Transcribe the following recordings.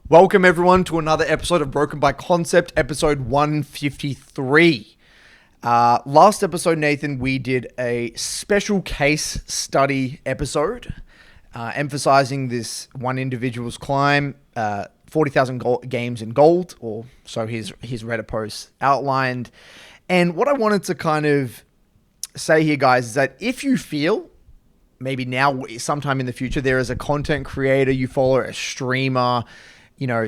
Welcome everyone to another episode of Broken by Concept, episode 153. Last episode, Nathan, we did a special case study episode, emphasizing this one individual's climb, 40,000 games in gold, or so his Reddit post outlined. And what I wanted to kind of say here, guys, is that if you feel maybe now, sometime in the future, there is a content creator you follow, a streamer,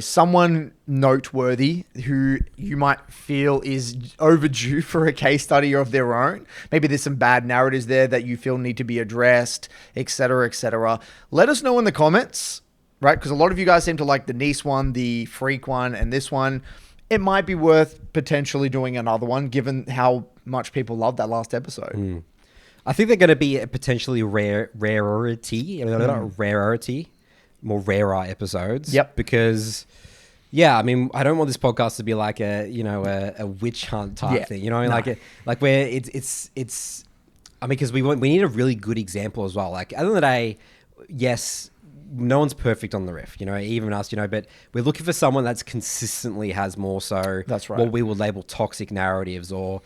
someone noteworthy who you might feel is overdue for a case study of their own. Maybe there's some bad narratives there that you feel need to be addressed, etc., etc. Let us know in the comments, right? Because a lot of you guys seem to like the Nice one, the Freak one, and this one. It might be worth potentially doing another one, given how much people loved that last episode. I think they're going to be a potentially rarity. Not rarity. More rarer episodes. Yep. Because, I mean, I don't want this podcast to be like a witch hunt type thing. Where it's. I mean, because we need a really good example as well. Like, at the end of the day, yes, no one's perfect on the riff. Even us. But we're looking for someone that's consistently has more so. That's right. What we would label toxic narratives or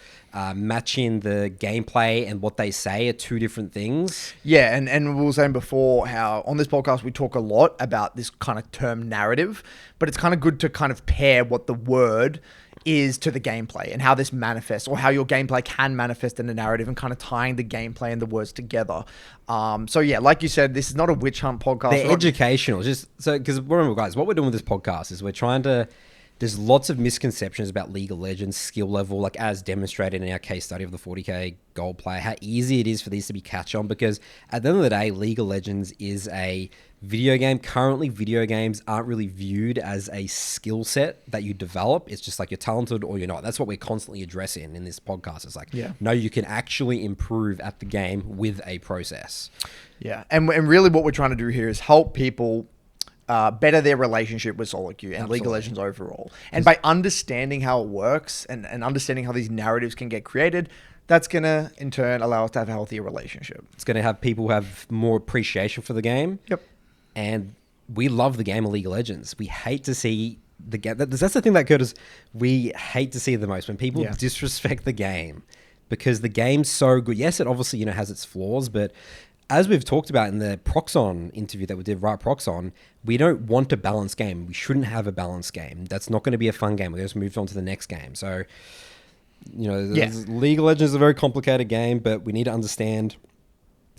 matching the gameplay and what they say are two different things. Yeah, and we were saying before how on this podcast we talk a lot about this kind of term narrative, but it's kind of good to kind of pair what the word is to the gameplay and how this manifests, or how your gameplay can manifest in a narrative, and kind of tying the gameplay and the words together. So yeah, like you said, this is not a witch hunt podcast. They're educational, just so, because remember, guys, what we're doing with this podcast is we're trying to. There's lots of misconceptions about League of Legends skill level, like as demonstrated in our case study of the 40k gold player, how easy it is for these to be catch on, because at the end of the day, League of Legends is a video game. Currently, video games aren't really viewed as a skill set that you develop. It's just like you're talented or you're not. That's what we're constantly addressing in this podcast. It's like, no, you can actually improve at the game with a process. Yeah. And really what we're trying to do here is help people better their relationship with solo queue and League of Legends overall. And by understanding how it works and understanding how these narratives can get created, that's going to, in turn, allow us to have a healthier relationship. It's going to have people have more appreciation for the game. Yep. And we love the game of League of Legends. We hate to see the game. That's the thing that Curtis, we hate to see the most, when people disrespect the game, because the game's so good. Yes, it obviously, has its flaws, but as we've talked about in the Proxon interview that we did, Riot Proxon, we don't want a balanced game. We shouldn't have a balanced game. That's not going to be a fun game. We just moved on to the next game. So, League of Legends is a very complicated game, but we need to understand,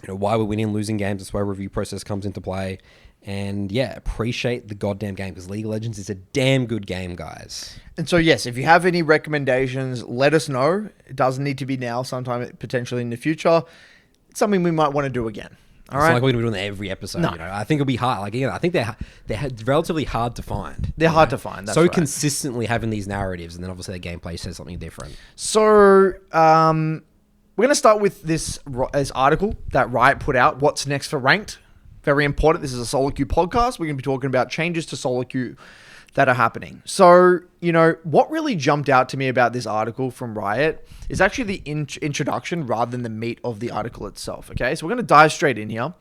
why we're winning and losing games. That's why review process comes into play. And appreciate the goddamn game, because League of Legends is a damn good game, guys. And so, yes, if you have any recommendations, let us know. It doesn't need to be now, sometime potentially in the future. It's something we might want to do again. All right. It's not like we're going to be doing every episode. No. I think it'll be hard. I think they're relatively hard to find. They're hard to find. That's so right. Consistently having these narratives, and then obviously their gameplay says something different. So, we're going to start with this article that Riot put out. What's next for ranked? Very important. This is a solo queue podcast. We're going to be talking about changes to solo queue that are happening. So, what really jumped out to me about this article from Riot is actually the introduction rather than the meat of the article itself. Okay, so we're going to dive straight in here.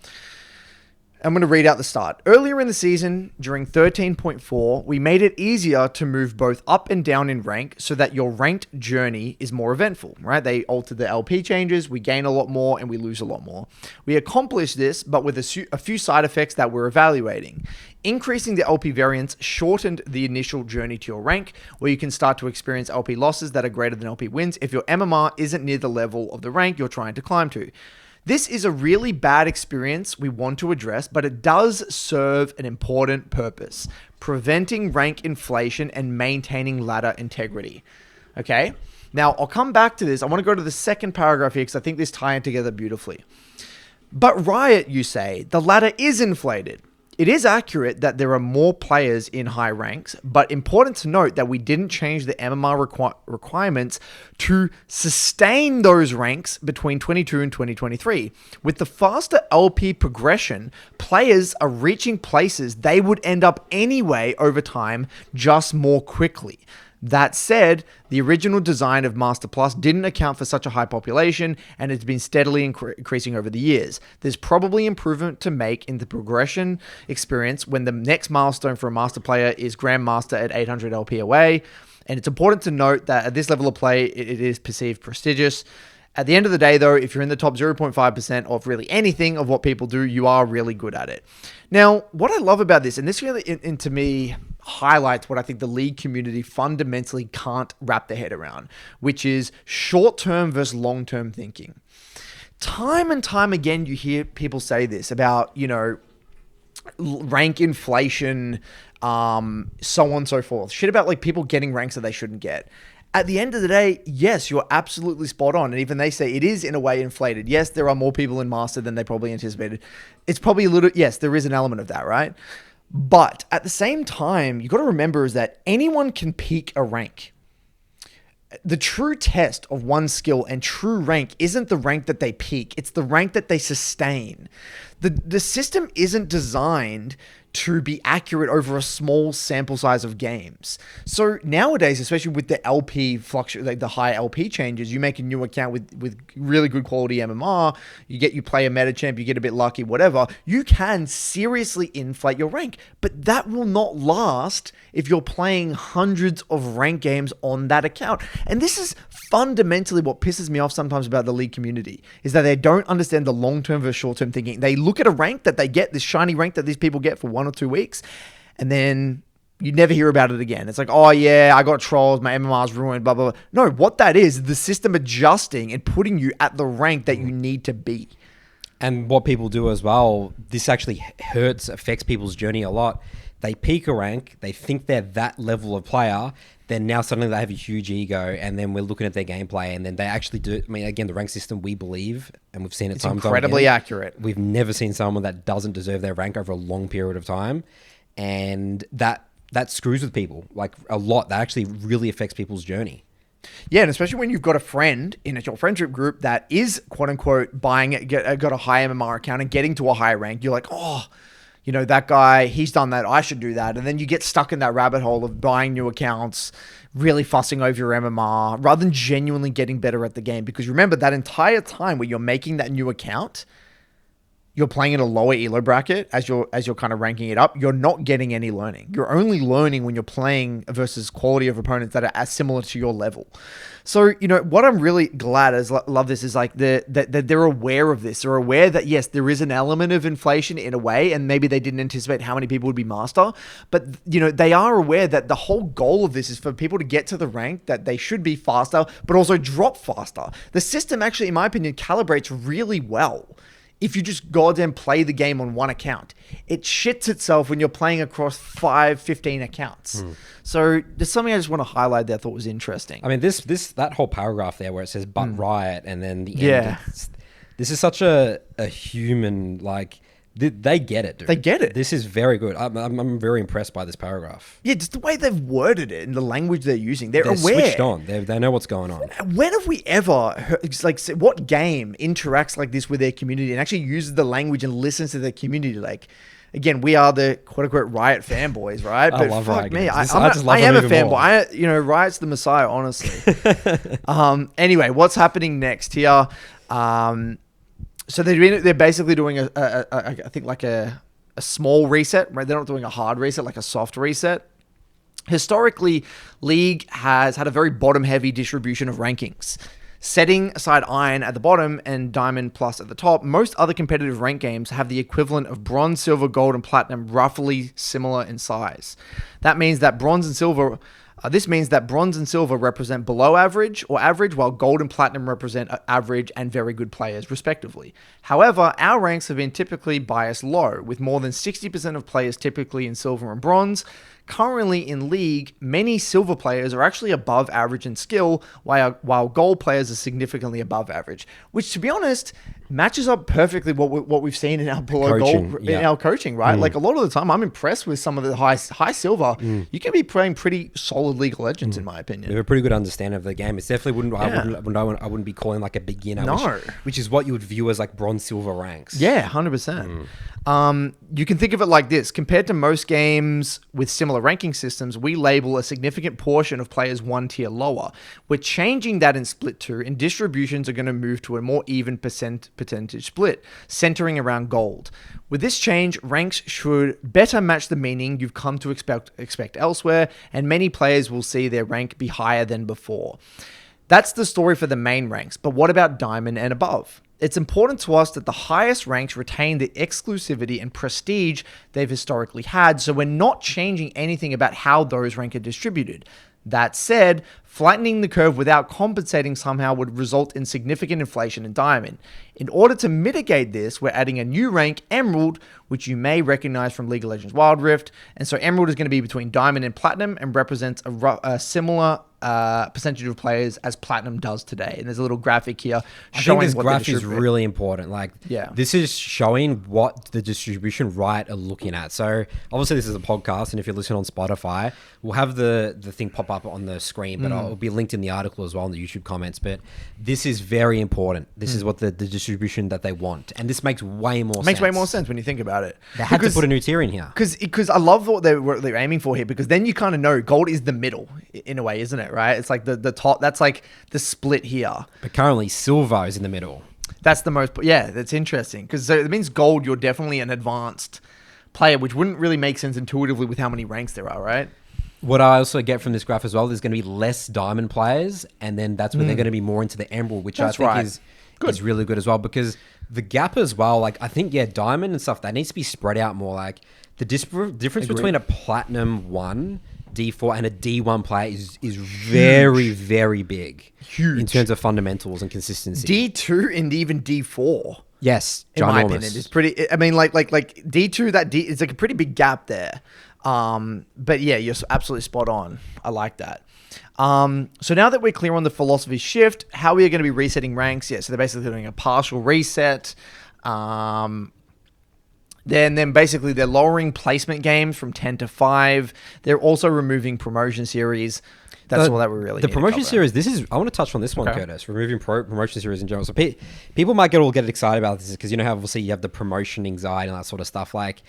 I'm going to read out the start. Earlier in the season, during 13.4, we made it easier to move both up and down in rank so that your ranked journey is more eventful, right? They altered the LP changes, we gain a lot more and we lose a lot more. We accomplished this, but with a few side effects that we're evaluating. Increasing the LP variance shortened the initial journey to your rank, where you can start to experience LP losses that are greater than LP wins if your MMR isn't near the level of the rank you're trying to climb to. This is a really bad experience we want to address, but it does serve an important purpose: preventing rank inflation and maintaining ladder integrity. Okay? Now, I'll come back to this. I want to go to the second paragraph here because I think this ties together beautifully. But Riot, you say, the ladder is inflated. It is accurate that there are more players in high ranks, but important to note that we didn't change the MMR requirements to sustain those ranks between 22 and 2023. With the faster LP progression, players are reaching places they would end up anyway over time, just more quickly. That said, the original design of Master Plus didn't account for such a high population, and it's been steadily increasing over the years. There's probably improvement to make in the progression experience when the next milestone for a Master player is Grandmaster at 800 LP away. And it's important to note that at this level of play, it is perceived prestigious. At the end of the day, though, if you're in the top 0.5% of really anything of what people do, you are really good at it. Now, what I love about this, and this really, to me, highlights what I think the league community fundamentally can't wrap their head around, which is short-term versus long-term thinking. Time and time again, you hear people say this about, rank inflation, so on and so forth. Shit about like people getting ranks that they shouldn't get. At the end of the day, yes, you're absolutely spot on. And even they say it is in a way inflated. Yes, there are more people in Master than they probably anticipated. It's probably a little, yes, there is an element of that, right? But at the same time, you got to remember is that anyone can peak a rank. The true test of one's skill and true rank isn't the rank that they peak. It's the rank that they sustain. The system isn't designed to be accurate over a small sample size of games. So nowadays, especially with the LP like the high LP changes, you make a new account with really good quality MMR, you play a meta champ, you get a bit lucky, whatever, you can seriously inflate your rank. But that will not last if you're playing hundreds of rank games on that account. And this is fundamentally what pisses me off sometimes about the league community, is that they don't understand the long-term versus short-term thinking. They look at a rank that they get, this shiny rank that these people get for 1 or 2 weeks, and then you never hear about it again. It's like, oh yeah, I got trolls, my MMR's ruined, blah, blah, blah. No, what that is the system adjusting and putting you at the rank that you need to be. And what people do as well, this actually affects people's journey a lot. They peak a rank, they think they're that level of player, then now suddenly they have a huge ego, and then we're looking at their gameplay, and then they actually do. I mean, again, the rank system we believe, and we've seen it it's incredibly accurate. We've never seen someone that doesn't deserve their rank over a long period of time, and that screws with people like a lot. That actually really affects people's journey. Yeah, and especially when you've got a friend in your friendship group that is quote unquote got a high MMR account and getting to a high rank, you're like, oh, that guy, he's done that, I should do that. And then you get stuck in that rabbit hole of buying new accounts, really fussing over your MMR, rather than genuinely getting better at the game. Because remember, that entire time where you're making that new account, you're playing in a lower elo bracket as you're kind of ranking it up. You're not getting any learning. You're only learning when you're playing versus quality of opponents that are as similar to your level. So, what I'm really glad is, love this, is like that they're aware of this. They're aware that, yes, there is an element of inflation in a way, and maybe they didn't anticipate how many people would be master. But, they are aware that the whole goal of this is for people to get to the rank that they should be faster, but also drop faster. The system actually, in my opinion, calibrates really well. If you just goddamn play the game on one account, it shits itself when you're playing across 15 accounts. So there's something I just want to highlight that I thought was interesting. I mean, that whole paragraph there where it says "but Riot" and then the end. This is such a human, like, they get it, dude. They get it. This is very good. I'm very impressed by this paragraph. Yeah, just the way they've worded it and the language they're using. They're aware. Switched on. They know what's going on. When have we ever heard, like, what game interacts like this with their community and actually uses the language and listens to their community? Like, again, we are the quote-unquote Riot fanboys, right? I love Riot games. I am a fanboy. Riot's the messiah, honestly. Anyway, what's happening next here? So they're basically doing I think like a small reset, right? They're not doing a hard reset, like a soft reset. Historically, League has had a very bottom-heavy distribution of rankings. Setting aside Iron at the bottom and Diamond Plus at the top, most other competitive rank games have the equivalent of Bronze, Silver, Gold, and Platinum roughly similar in size. That means that Bronze and Silver... This means that Bronze and Silver represent below average or average, while Gold and Platinum represent average and very good players, respectively. However, our ranks have been typically biased low, with more than 60% of players typically in Silver and Bronze. Currently in League, many Silver players are actually above average in skill, while Gold players are significantly above average. Which, to be honest, matches up perfectly what we've seen in our below Coaching, gold yeah. in our coaching, right? Like a lot of the time, I'm impressed with some of the high silver. You can be playing pretty solid League of Legends, in my opinion. We have a pretty good understanding of the game. It's definitely I wouldn't be calling like a beginner. No. Which is what you would view as like bronze, silver ranks. Yeah, 100%. You can think of it like this. Compared to most games with similar ranking systems, we label a significant portion of players one tier lower. We're changing that in Split 2, and distributions are going to move to a more even percentage split, centering around gold. With this change, ranks should better match the meaning you've come to expect elsewhere, and many players will see their rank be higher than before. That's the story for the main ranks, but what about Diamond and above? It's important to us that the highest ranks retain the exclusivity and prestige they've historically had, so we're not changing anything about how those ranks are distributed. That said, flattening the curve without compensating somehow would result in significant inflation in Diamond. In order to mitigate this, we're adding a new rank, Emerald, which you may recognize from League of Legends Wild Rift. And so Emerald is going to be between Diamond and Platinum and represents a similar percentage of players as Platinum does today. And there's a little graphic here showing I think this what graph is really important. Like, this is showing what the distribution Riot are looking at. So obviously this is a podcast, and if you're listening on Spotify, we'll have the thing pop up on the screen, but it'll be linked in the article as well in the YouTube comments. But this is very important. This is what the distribution that they want, and this makes way more sense. Makes way more sense when you think about it. They had to put a new tier in here because I love what they're aiming for here, because then you kind of know gold is the middle in a way, isn't it? Right? It's like the top. That's like the split here. But currently, silver is in the middle. That's the most. Yeah, that's interesting, because it means gold. You're definitely an advanced player, which wouldn't really make sense intuitively with how many ranks there are, right? What I also get from this graph as well, there's going to be less diamond players, and then that's when they're going to be more into the emerald, which I think is really good as well, because the gap as well, like I think, diamond and stuff, that needs to be spread out more. Like the difference between a platinum 1 D4 and a D1 player is very, very big. Huge. In terms of fundamentals and consistency. D2 and even D4. Yes. In my opinion, it's pretty, I mean, like D2, it's like a pretty big gap there. But yeah, you're absolutely spot on. I like that. So now that we're clear on the philosophy shift, how are we going to be resetting ranks? Yeah, so they're basically doing a partial reset. Then basically they're lowering placement games from 10 to 5. They're also removing promotion series. That's all that we really The need promotion to cover. series, I want to touch on this one, Curtis, removing promotion series in general. So people might get excited about this because, you know, how obviously you have the promotion anxiety and that sort of stuff. Like,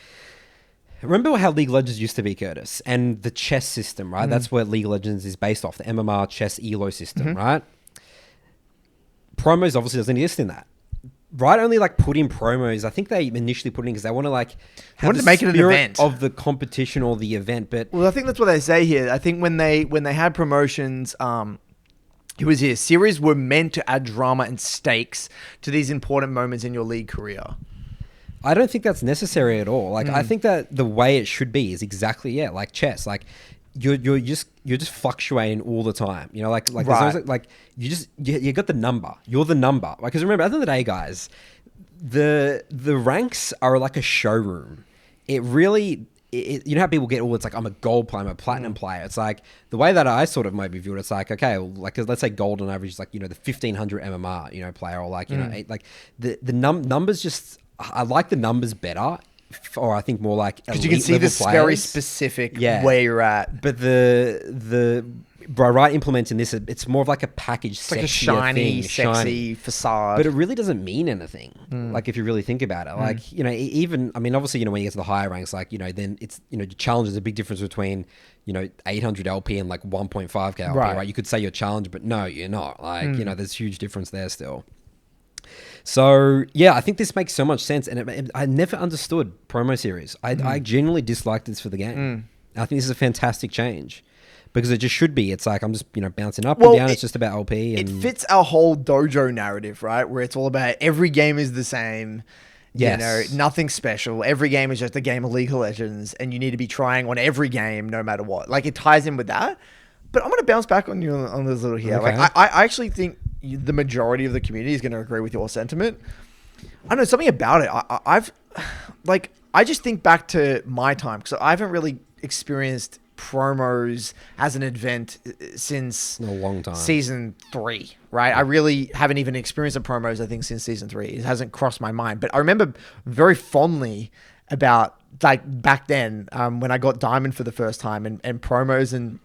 remember how League of Legends used to be, Curtis? And the chess system, right? That's where League of Legends is based off, the MMR chess ELO system, right? Promos obviously doesn't exist in that. Riot only like put in promos. I think they initially put in because they want to like have the make it an event of the competition or the event. But well, I think that's what they say here. I think when they had promotions, it was here. Series were meant to add drama and stakes to these important moments in your league career. I don't think that's necessary at all. Like I think that the way it should be is exactly like chess. Like you're just fluctuating all the time. You know, like there's always, like you got the number. You're the number. Like, because remember, at the end of the day, guys, the ranks are like a showroom. It really, you know how people get, it's like I'm a gold player, I'm a platinum player. It's like the way that I sort of might be viewed. It's like, okay, well, like let's say gold on average is like, you know, the 1500 MMR, you know, player, or like, you know, like the numbers just. I like the numbers better, or I think more like because you can see this very specific where you're at. But by Riot implementing this, it's more of like a package, it's like a shiny, sexy facade. But it really doesn't mean anything. Like if you really think about it, like you know, even I mean, obviously, you know, when you get to the higher ranks, like you know, then it's you know, challenge is a big difference between you know 800 LP and like 1.5k LP, right? You could say you're challenged, but no, you're not. Like you know, there's huge difference there still. So yeah, I think this makes so much sense, and I never understood promo series. I genuinely disliked this for the game. I think this is a fantastic change because it just should be. It's like I'm just you know bouncing up and down. It's just about LP. And it fits our whole dojo narrative, right? Where it's all about every game is the same. Yes. You know, nothing special. Every game is just a game of League of Legends, and you need to be trying on every game no matter what. Like it ties in with that. But I'm going to bounce back on you on this little here. Okay. Like I actually think the majority of the community is going to agree with your sentiment. I don't know, something about it. I just think back to my time because I haven't really experienced promos as an event since In a long time. season 3, right? I really haven't even experienced the promos, I think, since season 3. It hasn't crossed my mind. But I remember very fondly about like back then when I got Diamond for the first time and promos and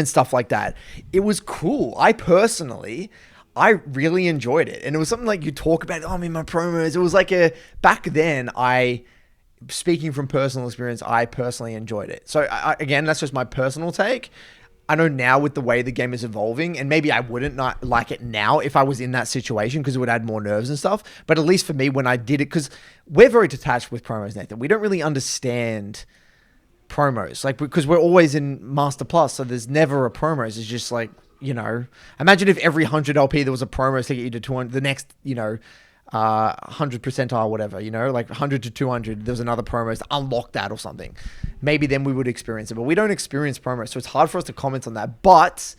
stuff like that. It was cool. I really enjoyed it. And it was something like you talk about, oh, I'm in my promos. It was like back then, speaking from personal experience, I personally enjoyed it. So again, that's just my personal take. I know now with the way the game is evolving, and maybe I wouldn't not like it now if I was in that situation because it would add more nerves and stuff. But at least for me, when I did it, because we're very detached with promos, Nathan. We don't really understand promos, like, because we're always in Master Plus, so there's never a promos. It's just like, you know, imagine if every 100 LP there was a promo to get you to 200, the next, you know, 100 percentile, whatever, you know, like 100 to 200, there was another promo to unlock that or something. Maybe then we would experience it, but we don't experience promos, so it's hard for us to comment on that. But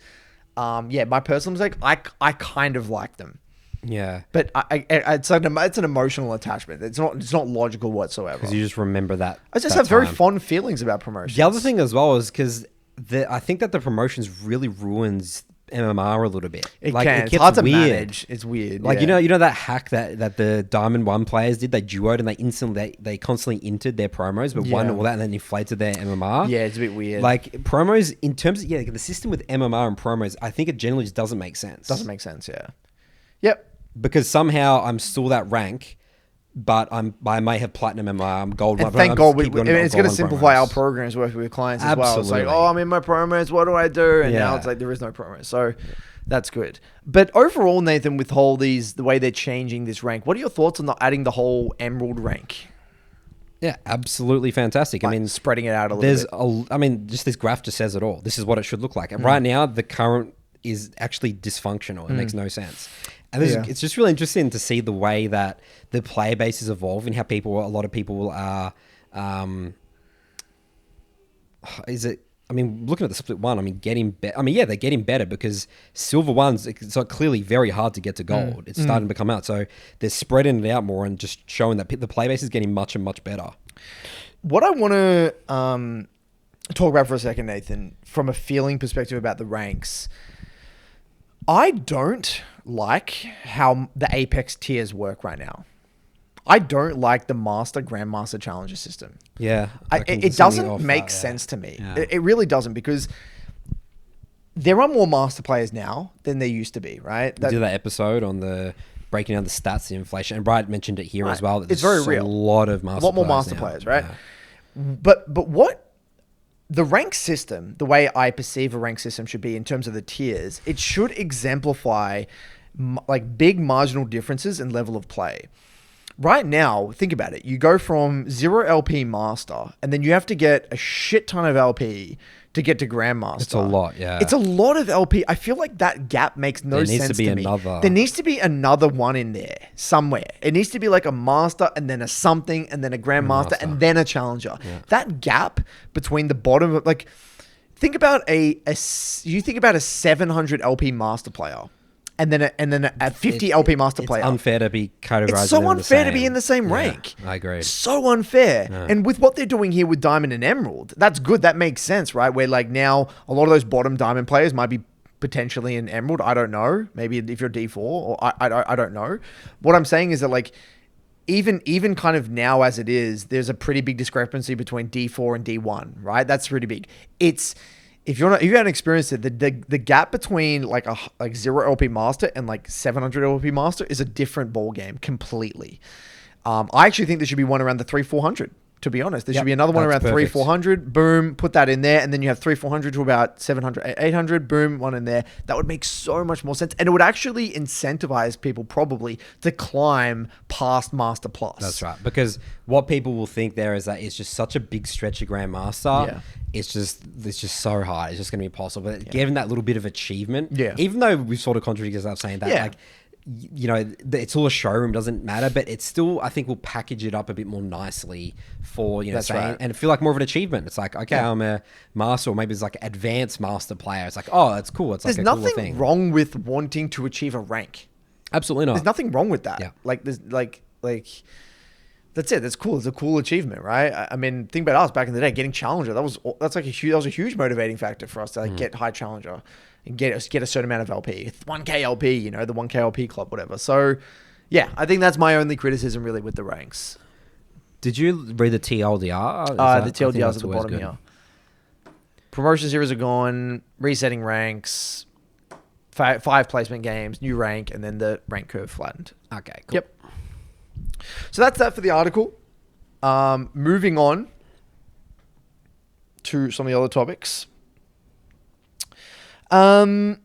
yeah, my personal mistake, I kind of like them. Yeah, but it's an emotional attachment. It's not logical whatsoever. Because you just remember that. I just have very fond feelings about promotions. The other thing as well is because I think that the promotions really ruins MMR a little bit. It like, can. It's hard to manage. It's weird. Like, yeah. you know that hack that the Diamond 1 players did? They duoed and they constantly entered their promos, but won all that and then inflated their MMR. Yeah, it's a bit weird. Like, promos, in terms of, the system with MMR and promos, I think it generally just doesn't make sense. Doesn't make sense, yeah. Yep. Because somehow I'm still that rank, but I may have platinum MMR, I'm gold. And thank God, it's going to simplify our programs working with clients as well. It's like, oh, I'm in my promos, what do I do? And now it's like, there is no promos. So that's good. But overall, Nathan, with the way they're changing this rank, what are your thoughts on not adding the whole Emerald rank? Yeah, absolutely fantastic. Like, I mean, spreading it out a little bit. Just this graph just says it all. This is what it should look like. And right now, the current is actually dysfunctional. It makes no sense. And it's just really interesting to see the way that the player base is evolving, how a lot of people are, looking at the split one, getting better. They're getting better because silver ones, it's like clearly very hard to get to gold. It's starting to come out. So they're spreading it out more and just showing that the player base is getting much and much better. What I want to talk about for a second, Nathan, from a feeling perspective about the ranks, I don't like how the Apex tiers work right now. I don't like the Master Grandmaster Challenger system. Yeah. It doesn't make sense to me. Yeah. It really doesn't, because there are more Master players now than there used to be, right? We did that episode on the breaking down the stats, the inflation, and Riot mentioned it here as well. It's very real. A lot of Master players. A lot more Master players, right? Yeah. But what the rank system, the way I perceive a rank system should be in terms of the tiers, it should exemplify like big marginal differences in level of play. Right now, think about it. You go from 0 LP Master, and then you have to get a shit ton of LP to get to Grandmaster. It's a lot, yeah. It's a lot of LP. I feel like that gap makes no sense to me. There needs to be another one in there somewhere. It needs to be like a Master, and then a something, and then a Grandmaster, and then a Challenger. Yeah. That gap between the bottom of, like, think about you think about a 700 LP Master player. And then a 50 LP Master player. It's unfair to be categorized. It's so unfair to be in the same rank. I agree. So unfair. Yeah. And with what they're doing here with Diamond and Emerald, that's good. That makes sense, right? Where like now a lot of those bottom Diamond players might be potentially in Emerald. I don't know. Maybe if you're D4, or I don't know. What I'm saying is that like even kind of now as it is, there's a pretty big discrepancy between D4 and D1, right? That's pretty big. If you haven't experienced it, the gap between like 0 LP Master and like 700 LP Master is a different ball game completely. I actually think there should be one around the 3-400. To be honest, there should be another one around 3-400. Boom, put that in there, and then you have 3-400 to about 700-800. Boom, one in there. That would make so much more sense, and it would actually incentivize people probably to climb past Master Plus. That's right, because what people will think there is that it's just such a big stretch of Grandmaster. Yeah. It's just so hard. It's just going to be impossible. But given that little bit of achievement, even though we've sort of contradicted ourselves saying that, like, you know, it's all a showroom, doesn't matter, but it's still, I think we'll package it up a bit more nicely for, you know, saying, and feel like more of an achievement. It's like, okay, I'm a Master, or maybe it's like advanced Master player. It's like, oh, that's cool. It's like a cool thing. There's nothing wrong with wanting to achieve a rank. Absolutely not. There's nothing wrong with that. Yeah. Like, there's like That's it. That's cool. It's a cool achievement, right? I mean, think about us back in the day, getting challenger. That was a huge motivating factor for us to like get high challenger and get a certain amount of LP, 1K LP, you know, the 1K LP club, whatever. So, yeah, I think that's my only criticism really with the ranks. Did you read the TLDR? The TLDRs at the bottom here. Promotion series are gone. Resetting ranks. 5 placement games, new rank, and then the rank curve flattened. Okay, cool. Yep. So that's that for the article. Moving on to some of the other topics. Did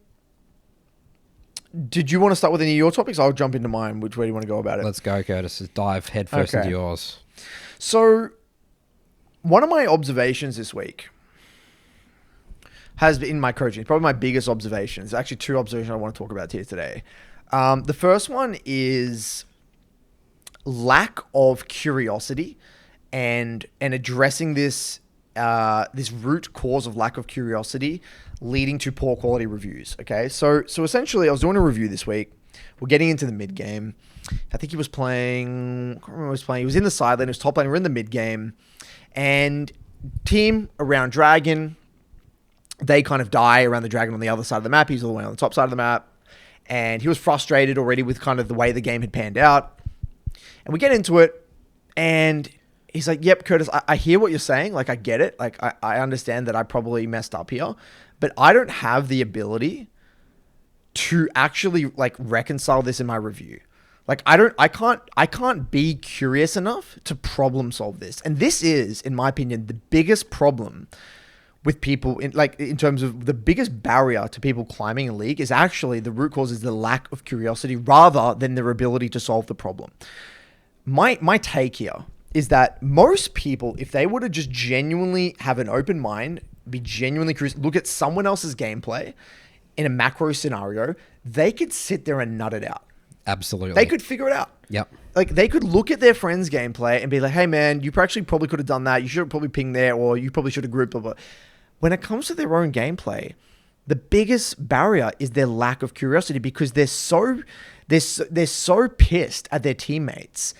you want to start with any of your topics? I'll jump into mine. Which way do you want to go about it? Let's go, Curtis. Let's dive headfirst into yours. So, one of my observations this week has been in my coaching. Probably my biggest observation. There's actually 2 observations I want to talk about here today. The first one is lack of curiosity and addressing this root cause of lack of curiosity leading to poor quality reviews. Okay, so essentially, I was doing a review this week. We're getting into the mid game. I think he was playing. I can't remember what he was playing. He was in the side lane. He was top lane. We're in the mid game, and team around Dragon. They kind of die around the Dragon on the other side of the map. He's all the way on the top side of the map, and he was frustrated already with kind of the way the game had panned out. And we get into it, and he's like, yep, Curtis, I hear what you're saying. Like, I get it. Like, I understand that I probably messed up here, but I don't have the ability to actually, like, reconcile this in my review. Like, I can't be curious enough to problem solve this. And this is, in my opinion, the biggest problem with people in terms of the biggest barrier to people climbing a league is actually the root cause is the lack of curiosity rather than their ability to solve the problem. My take here is that most people, if they were to just genuinely have an open mind, be genuinely curious, look at someone else's gameplay in a macro scenario, they could sit there and nut it out. Absolutely. They could figure it out. Yep. Like, they could look at their friend's gameplay and be like, hey, man, you actually probably could have done that. You should have probably pinged there, or you probably should have grouped. But when it comes to their own gameplay, the biggest barrier is their lack of curiosity because they're so pissed at their teammates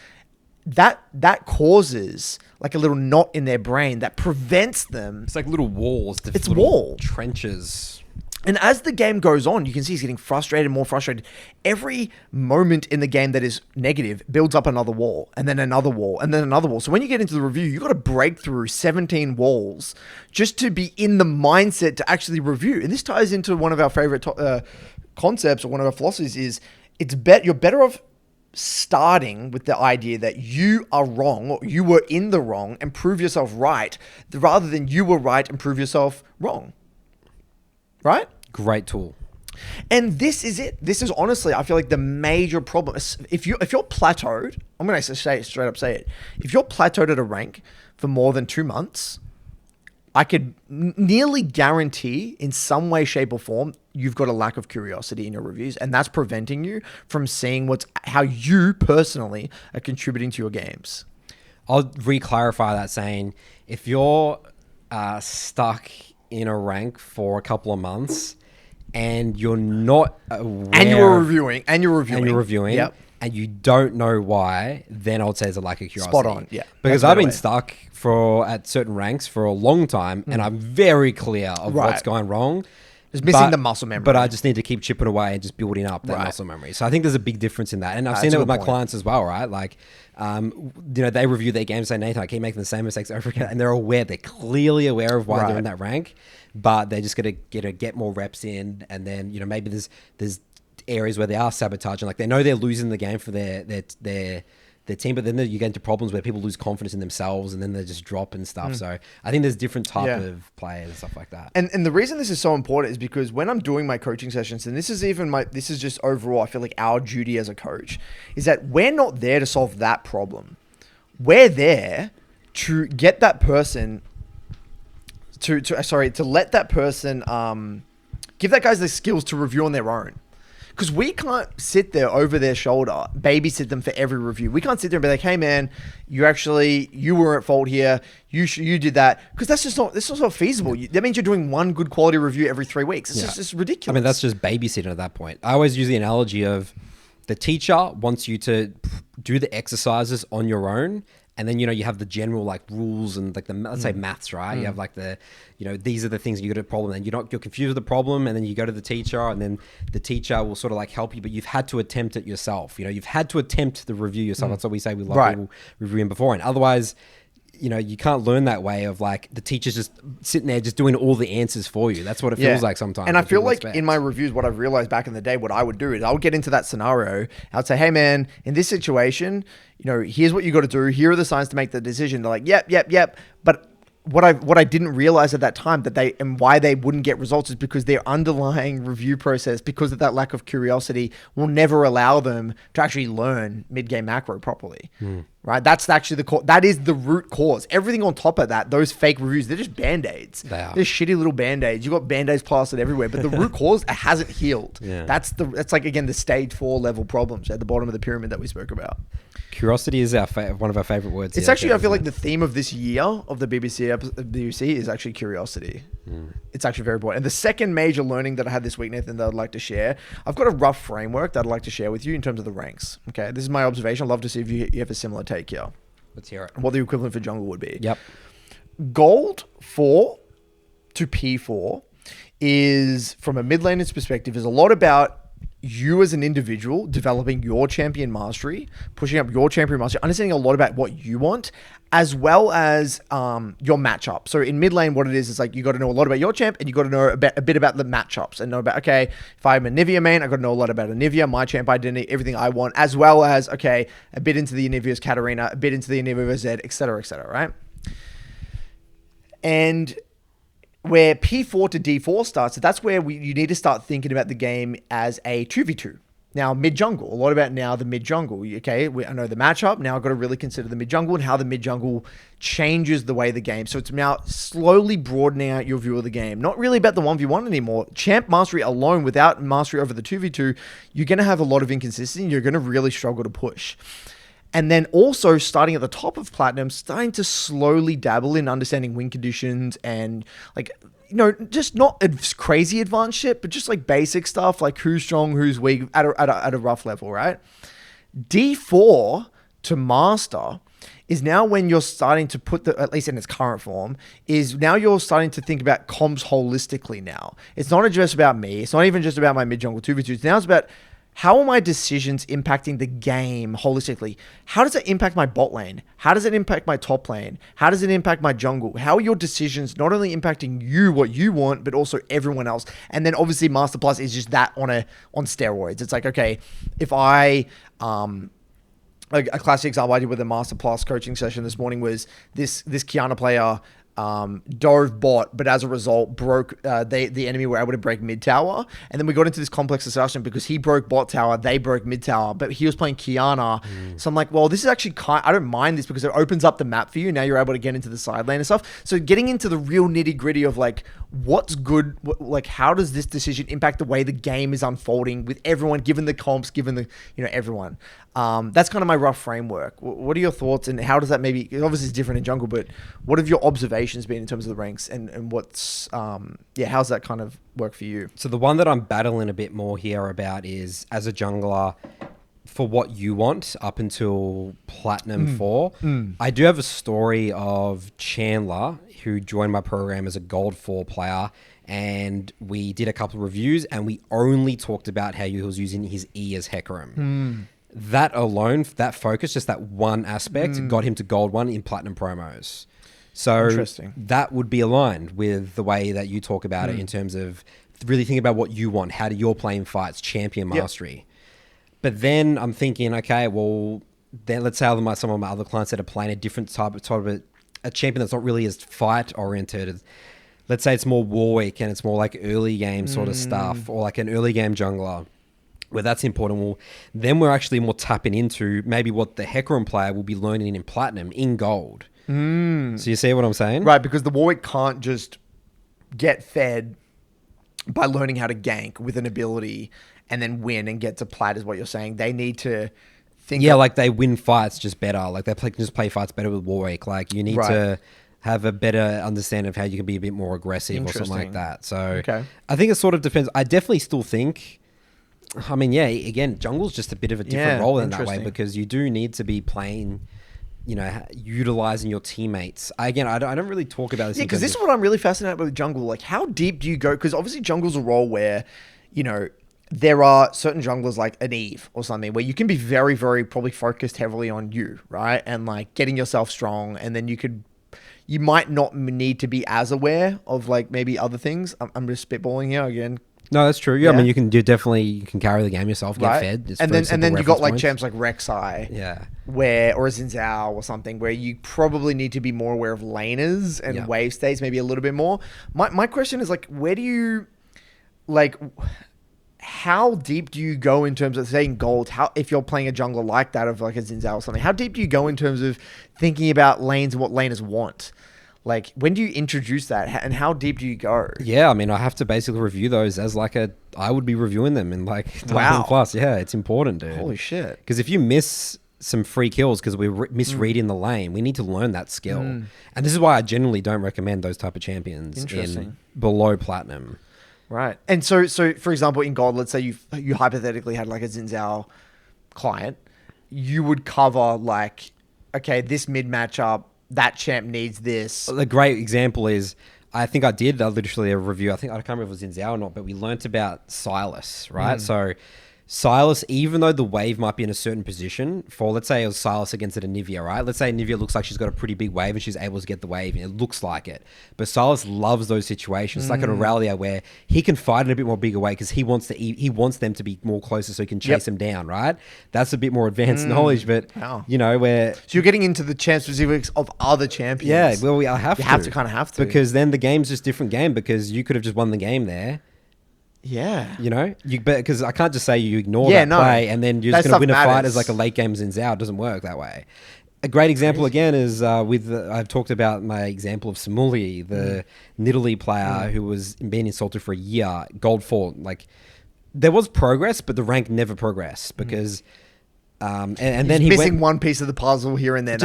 that causes like a little knot in their brain that prevents them. It's like little walls. It's little wall. Trenches. And as the game goes on, you can see he's getting frustrated, more frustrated. Every moment in the game that is negative builds up another wall, and then another wall, and then another wall. So when you get into the review, you got to break through 17 walls just to be in the mindset to actually review. And this ties into one of our favorite concepts, or one of our philosophies is you're better off starting with the idea that you are wrong, or you were in the wrong, and prove yourself right, rather than you were right and prove yourself wrong. Right? Great tool. And this is it. This is honestly, I feel like the major problem. If you're plateaued, I'm going to say it straight up, say it. If you're plateaued at a rank for more than 2 months, I could nearly guarantee in some way, shape or form, you've got a lack of curiosity in your reviews. And that's preventing you from seeing how you personally are contributing to your games. I'll re-clarify that saying, if you're stuck in a rank for a couple of months and you're not aware, and you're reviewing, yep, and you don't know why, then I would say there's a lack of curiosity. Spot on, yeah. Because I've been stuck at certain ranks for a long time, and I'm very clear of what's going wrong. Just missing the muscle memory. But I just need to keep chipping away and just building up that muscle memory. So I think there's a big difference in that. And I've seen it with my clients as well, right? Like, they review their games, say, Nathan, I keep making the same mistakes over again. And they're clearly aware of why they're in that rank. But they're just going to get more reps in. And then, maybe there's areas where they are sabotaging. Like, they know they're losing the game for their team, but then you get into problems where people lose confidence in themselves and then they just drop and stuff. So I think there's different type of players and stuff like that. And the reason this is so important is because when I'm doing my coaching sessions, and this is just overall, I feel like our duty as a coach is that we're not there to solve that problem. We're there to get that person to let that person, give that guys the skills to review on their own. Because we can't sit there over their shoulder, babysit them for every review. We can't sit there and be like, "Hey, man, you were at fault here. You did that." Because that's not feasible. That means you're doing one good quality review every 3 weeks. It's just ridiculous. I mean, that's just babysitting at that point. I always use the analogy of the teacher wants you to do the exercises on your own. And then, you have the general like rules and like let's say maths, right? You have like these are the things you got a problem, and you're confused with the problem, and then you go to the teacher, and then the teacher will sort of like help you, but you've had to attempt it yourself. You've had to attempt the review yourself. That's what we say. We love people reviewing before, and otherwise, you can't learn that way of like the teacher's just sitting there just doing all the answers for you. That's what it feels like sometimes. And I feel like in my reviews, what I've realized back in the day, what I would do is I would get into that scenario. I'd say, hey man, in this situation, here's what you got to do. Here are the signs to make the decision. They're like, yep. But what I didn't realize at that time and why they wouldn't get results is because their underlying review process, because of that lack of curiosity, will never allow them to actually learn mid-game macro properly. Right? That's actually that is the root cause. Everything on top of that, those fake reviews, they're just band-aids. They are. They're shitty little band-aids. You've got band-aids plastered everywhere, but the root cause hasn't healed. Yeah. That's like, again, the stage 4 level problems at the bottom of the pyramid that we spoke about. Curiosity is one of our favorite words. It's actually, I feel like the theme of this year of the BBC is actually curiosity. It's actually very important. And the second major learning that I had this week, Nathan, that I'd like to share, I've got a rough framework that I'd like to share with you in terms of the ranks. Okay, this is my observation. I'd love to see if you have a similar take here. Let's hear it. What the equivalent for jungle would be. Yep. Gold 4 to P4 is, from a mid laner's perspective, is a lot about you as an individual developing your champion mastery, pushing up your champion mastery, understanding a lot about what you want, as well as your matchup. So in mid lane, what it is like you got to know a lot about your champ, and you got to know a bit about the matchups, and know about, okay, if I'm a Nivea main, I got to know a lot about a Nivea, my champ identity, everything I want, as well as, okay, a bit into the Nivea's Katarina, a bit into the Nivea Zed, etc., right? And where P4 to D4 starts, so that's where you need to start thinking about the game as a 2v2. Now, mid-jungle, a lot about now the mid-jungle, okay? I know the matchup, now I've got to really consider the mid-jungle and how the mid-jungle changes the way the game. So it's now slowly broadening out your view of the game. Not really about the 1v1 anymore. Champ mastery alone, without mastery over the 2v2, you're going to have a lot of inconsistency. You're going to really struggle to push. And then also starting at the top of Platinum, starting to slowly dabble in understanding win conditions and like, just not crazy advanced shit, but just like basic stuff like who's strong, who's weak at a rough level, right? D4 to Master is now when you're starting to put at least in its current form, is now you're starting to think about comms holistically now. It's not just about me. It's not even just about my mid-jungle 2v2s. Now it's about, how are my decisions impacting the game holistically? How does it impact my bot lane? How does it impact my top lane? How does it impact my jungle? How are your decisions not only impacting you, what you want, but also everyone else? And then obviously Master Plus is just that on steroids. It's like, okay, if I, like a classic example I did with a Master Plus coaching session this morning was this Kiana player dove bot, but as a result broke the enemy were able to break mid tower, and then we got into this complex discussion because he broke bot tower, they broke mid tower, but he was playing Kiana. So I'm like, well, this is actually I don't mind this because it opens up the map for you. Now you're able to get into the side lane and stuff. So getting into the real nitty gritty of like what's good, like how does this decision impact the way the game is unfolding with everyone, given the comps, given the everyone. That's kind of my rough framework. What are your thoughts, and how does that maybe, obviously it's different in jungle, but what have your observations been in terms of the ranks, and what's, how's that kind of work for you? So the one that I'm battling a bit more here about is, as a jungler, for what you want up until Platinum 4, I do have a story of Chandler, who joined my program as a Gold 4 player, and we did a couple of reviews, and we only talked about how he was using his E as Hecarim. That alone, that focus, just that one aspect, got him to Gold 1 in Platinum promos. So that would be aligned with the way that you talk about it in terms of really thinking about what you want. How do you're playing fights, champion mastery. But then I'm thinking, okay, well, then let's say some of my other clients that are playing a different type of a champion that's not really as fight oriented. Let's say it's more Warwick and it's more like early game sort of stuff, or like an early game jungler, where that's important. Well, then we're actually more tapping into maybe what the Hecarim player will be learning in Platinum, in Gold. So you see what I'm saying? Right, because the Warwick can't just get fed by learning how to gank with an ability and then win and get to plat, is what you're saying. They need to think... Yeah, like they win fights just better. Like they just play fights better with Warwick. Like you need to have a better understanding of how you can be a bit more aggressive or something like that. So I think it sort of depends. I definitely still think I mean, yeah, again, jungle's just a bit of a different role in that way interesting. because you do need to be playing, utilizing your teammates. I don't really talk about this. Yeah, because this is what I'm really fascinated with jungle. Like, how deep do you go? Because obviously jungle's a role where, there are certain junglers like an Eve or something where you can be very, very probably focused heavily on you, right? And like getting yourself strong, and then you might not need to be as aware of like maybe other things. I'm just spitballing here again. No, that's true. Yeah, I mean, you can carry the game yourself, get fed. It's and then you got like points. champs like Rek'Sai, Yeah, or Xin or something where you probably need to be more aware of laners and wave states maybe a little bit more. My question is like, where do you like? How deep do you go in terms of saying gold? If you're playing a jungler like that of like a Xin or something, how deep do you go in terms of thinking about lanes and what laners want? Like, when do you introduce that, and how deep do you go? Yeah, I mean, I have to basically review those as like I would be reviewing them in like Diamond Plus. Yeah, it's important, dude. Holy shit! Because if you miss some free kills because we're misreading the lane, we need to learn that skill. And this is why I generally don't recommend those type of champions in below platinum. Right. And so for example, in gold, let's say you hypothetically had like a Xin client, you would cover like, okay, this mid matchup, that champ needs this. A great example is, I think I did literally a review. I can't remember if it was Xin or not, but we learnt about Sylas, right? So Sylas, even though the wave might be in a certain position, for let's say it was Sylas against an Anivia, right? Let's say Anivia looks like she's got a pretty big wave and she's able to get the wave, and it looks like it. But Sylas loves those situations. It's like an Aurelia where he can fight in a bit more bigger way because he wants them to be more closer so he can chase them down, right? That's a bit more advanced knowledge, but where... So you're getting into the champ specifics of other champions. Yeah, well, you have to. Because then the game's just different game because you could have just won the game there. Yeah. Because I can't just say you ignore that play and then you're just going to win a fight as like a late game Xin. It doesn't work that way. A great example again is I've talked about my example of Samuli, the Nidalee player who was being insulted for a year, gold 4. Like, there was progress, but the rank never progressed because... and then he missing one piece of the puzzle here and there.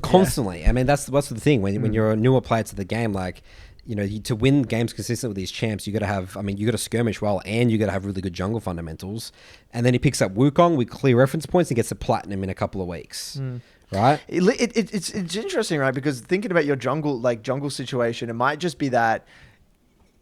Constantly. I mean, that's the thing when you're a newer player to the game, like... to win games consistently with these champs, you got to skirmish well, and you got to have really good jungle fundamentals. And then he picks up Wukong with clear reference points and gets a platinum in a couple of weeks, right? It's interesting, right? Because thinking about your jungle situation, it might just be that,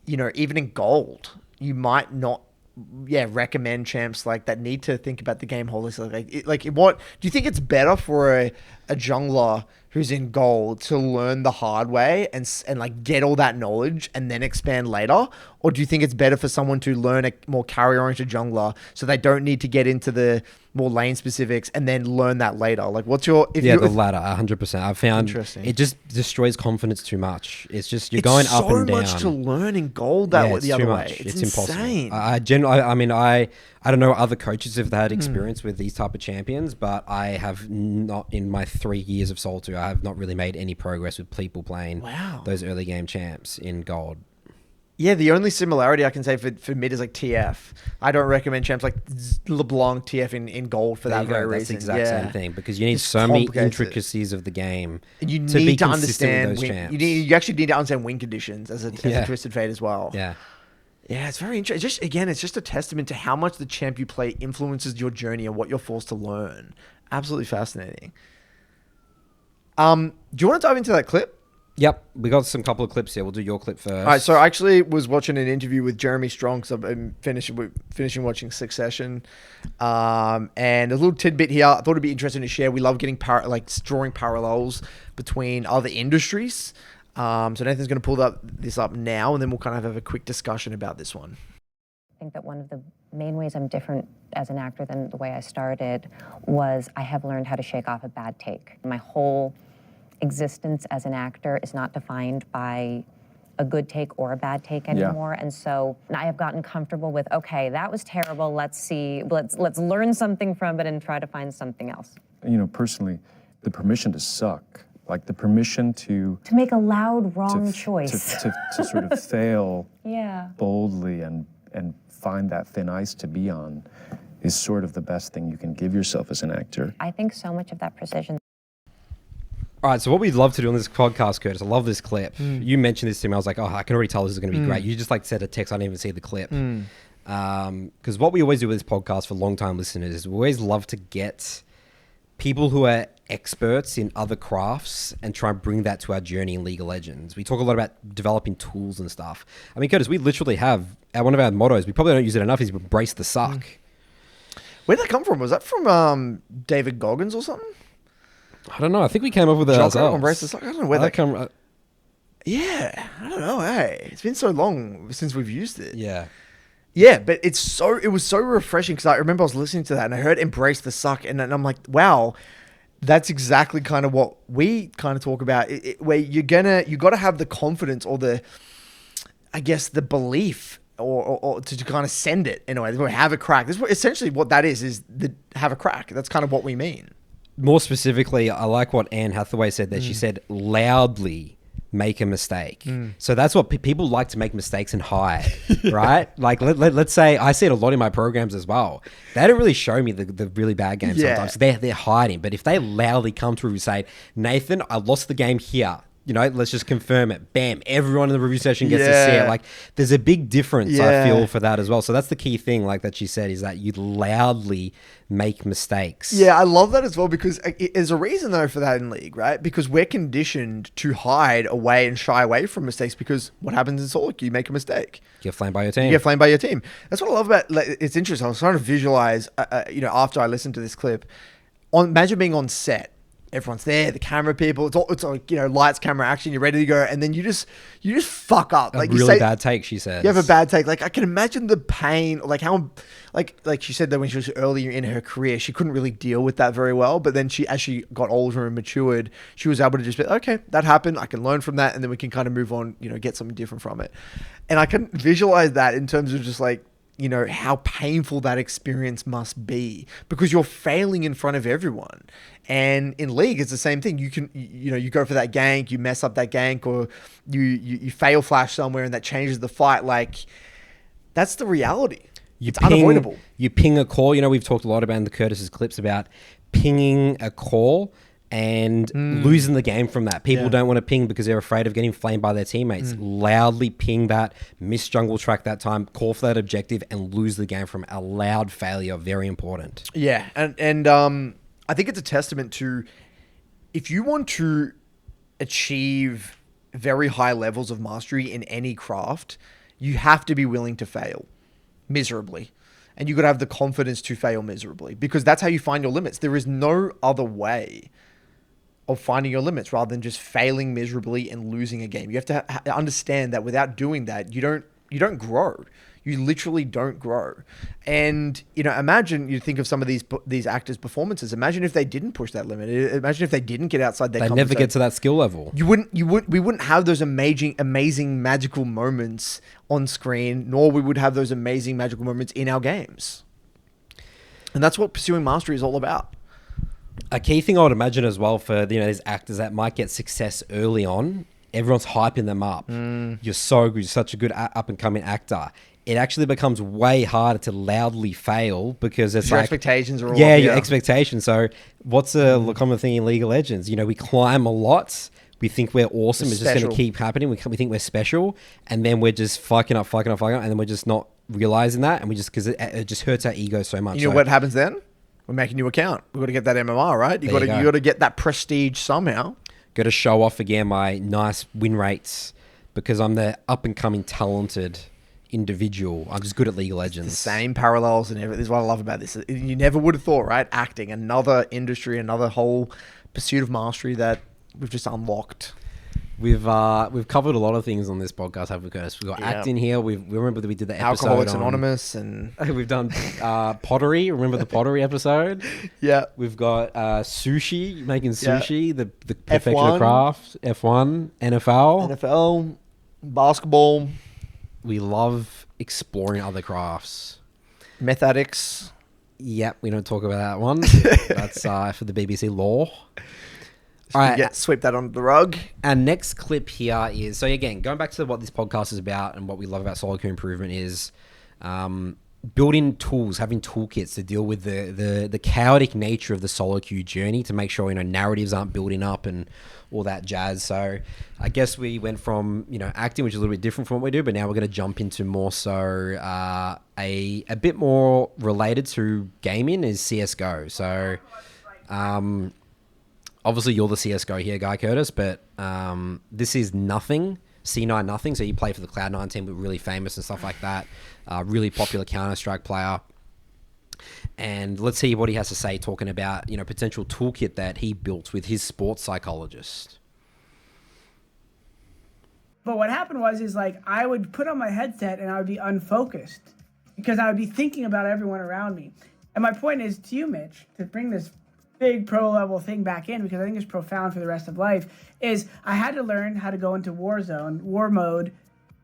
even in gold, you might not, recommend champs like that need to think about the game holistically. What do you think it's better for a jungler who's in gold to learn the hard way and like get all that knowledge and then expand later? Or do you think it's better for someone to learn a more carry-oriented jungler so they don't need to get into the more lane specifics and then learn that later? Like, what's your... the latter, 100%. I've found it just destroys confidence too much. It's just, you're going up and down. It's so much to learn in gold the other way. It's insane. I don't know other coaches if they had experience with these type of champions, but I have not, in my 3 years of Sol 2, I have not really made any progress with people playing those early game champs in gold. Yeah, the only similarity I can say for mid is like TF. I don't recommend champs like LeBlanc TF in gold for that very reason. That's the exact same thing because you need so many intricacies of the game. And you need to understand you actually need to understand win conditions as a Twisted Fate as well. Yeah. Yeah, it's very interesting. It's just a testament to how much the champ you play influences your journey and what you're forced to learn. Absolutely fascinating. Do you want to dive into that clip? Yep, we got some couple of clips here. We'll do your clip first. All right, so I actually was watching an interview with Jeremy Strong because I've been finishing watching Succession. And a little tidbit here, I thought it'd be interesting to share. We love getting drawing parallels between other industries. So Nathan's going to pull this up now, and then we'll kind of have a quick discussion about this one. I think that one of the main ways I'm different as an actor than the way I started was I have learned how to shake off a bad take. My whole existence as an actor is not defined by a good take or a bad take anymore. And so I have gotten comfortable with, okay, that was terrible. Let's learn something from it and try to find something else. Personally, the permission to suck, like the permission to make a loud wrong choice. To sort of fail yeah. boldly and find that thin ice to be on is sort of the best thing you can give yourself as an actor. I think so much of that precision. All right, so what we'd love to do on this podcast, Curtis, I love this clip. You mentioned this to me. I was like, I can already tell this is going to be great. You just said a text. I didn't even see the clip. Because what we always do with this podcast for long-time listeners is we always love to get people who are experts in other crafts and try and bring that to our journey in League of Legends. We talk a lot about developing tools and stuff. I mean, Curtis, we literally have one of our mottos, we probably don't use it enough, is embrace the suck. Where did that come from? Was that from David Goggins or something? I don't know. I think we came up with it ourselves. Embrace the suck. I don't know where that come. Yeah, I don't know. Hey, it's been so long since we've used it. Yeah. Yeah, but it was so refreshing because I remember I was listening to that and I heard embrace the suck and I'm like, wow, that's exactly kind of what we kind of talk about, where you got to have the confidence or the, I guess, the belief or to kind of send it in a way, have a crack. This is essentially what that is the have a crack. That's kind of what we mean. More specifically, I like what Anne Hathaway said there. She said loudly make a mistake. So that's what people like, to make mistakes and hide, right? Like let's say, I see it a lot in my programs as well. They don't really show me the really bad games sometimes. They're hiding. But if they loudly come through and say, Nathan, I lost the game here, you know, let's just confirm it. Bam, everyone in the review session gets to see it. Like, there's a big difference, I feel, for that as well. So that's the key thing, like that she said, is that you loudly make mistakes. Yeah, I love that as well, because there's a reason though for that in League, right? Because we're conditioned to hide away and shy away from mistakes, because what happens in solo queue? You make a mistake, you get flamed by your team. You get flamed by your team. That's what I love about, like, it's interesting. I was trying to visualize, you know, after I listened to this clip, imagine being on set. Everyone's there, the camera people, it's like, you know, lights, camera, action, you're ready to go, and then you just fuck up. Like, really, you say, bad take, she says. You have a bad take. Like, I can imagine the pain, like how, like she said that when she was earlier in her career, she couldn't really deal with that very well. But then as she got older and matured, she was able to just be, okay, that happened. I can learn from that, and then we can kind of move on, you know, get something different from it. And I can visualize that in terms of just like, you know, how painful that experience must be, because you're failing in front of everyone. And in League, it's the same thing. You can, you know, you go for that gank, you mess up that gank, or you fail flash somewhere and that changes the fight. Like, that's the reality. It's unavoidable. You ping a call. You know, we've talked a lot about in the Curtis's clips about pinging a call and losing the game from that. People don't want to ping because they're afraid of getting flamed by their teammates. Loudly ping that, miss jungle track that time, call for that objective, and lose the game from a loud failure. Very important. Yeah, and I think it's a testament to, if you want to achieve very high levels of mastery in any craft, you have to be willing to fail miserably. And you got to have the confidence to fail miserably, because that's how you find your limits. There is no other way of finding your limits rather than just failing miserably and losing a game. You have to understand that without doing that, you don't grow. You literally don't grow. And, you know, imagine, you think of some of these actors' performances. Imagine if they didn't push that limit. Imagine if they didn't get outside their comfort zone. They'd never get to that skill level. We wouldn't have those amazing magical moments on screen, nor we would have those amazing magical moments in our games. And that's what pursuing mastery is all about. A key thing I would imagine as well for, you know, these actors that might get success early on, everyone's hyping them up. You're so good, you're such a good up and coming actor. It actually becomes way harder to loudly fail, because it's your like expectations are all your expectations. So what's a common thing in League of Legends? You know, we climb a lot. We think we're awesome. It's just going to keep happening. We think we're special, and then we're just fucking up, and then we're just not realizing that, and we just, because it just hurts our ego so much. You know what happens then? We're making a new account. We've got to get that MMR, right? You got to get that prestige somehow. Got to show off again my nice win rates, because I'm the up and coming talented individual. I'm just good at League of Legends. The same parallels and everything. This is what I love about this. You never would have thought, right? Acting, another industry, another whole pursuit of mastery that we've just unlocked. We've covered a lot of things on this podcast, haven't we, Curtis? We've got acting here. We remember that we did the episode Alcoholics Anonymous, and we've done pottery. Remember the pottery episode? Yeah. We've got sushi, making sushi, the perfection F1. of craft, F1, NFL, basketball. We love exploring other crafts. Meth addicts. Yep, we don't talk about that one. That's for the BBC Law. All right, sweep that under the rug. Our next clip here is, so again, going back to what this podcast is about and what we love about solo queue improvement is, building tools, having toolkits to deal with the chaotic nature of the solo queue journey to make sure, narratives aren't building up and all that jazz. So I guess we went from, acting, which is a little bit different from what we do, but now we're going to jump into more so a bit more related to gaming is CSGO. So obviously you're the CSGO here, Guy Curtis, but this is nothing. C9 nothing. So you play for the Cloud9 team, but really famous and stuff like that. Really popular Counter-Strike player. And let's see what he has to say talking about, potential toolkit that he built with his sports psychologist. But what happened was I would put on my headset and I would be unfocused because I would be thinking about everyone around me. And my point is to you, Mitch, to bring this big pro level thing back in, because I think it's profound for the rest of life, is I had to learn how to go into war mode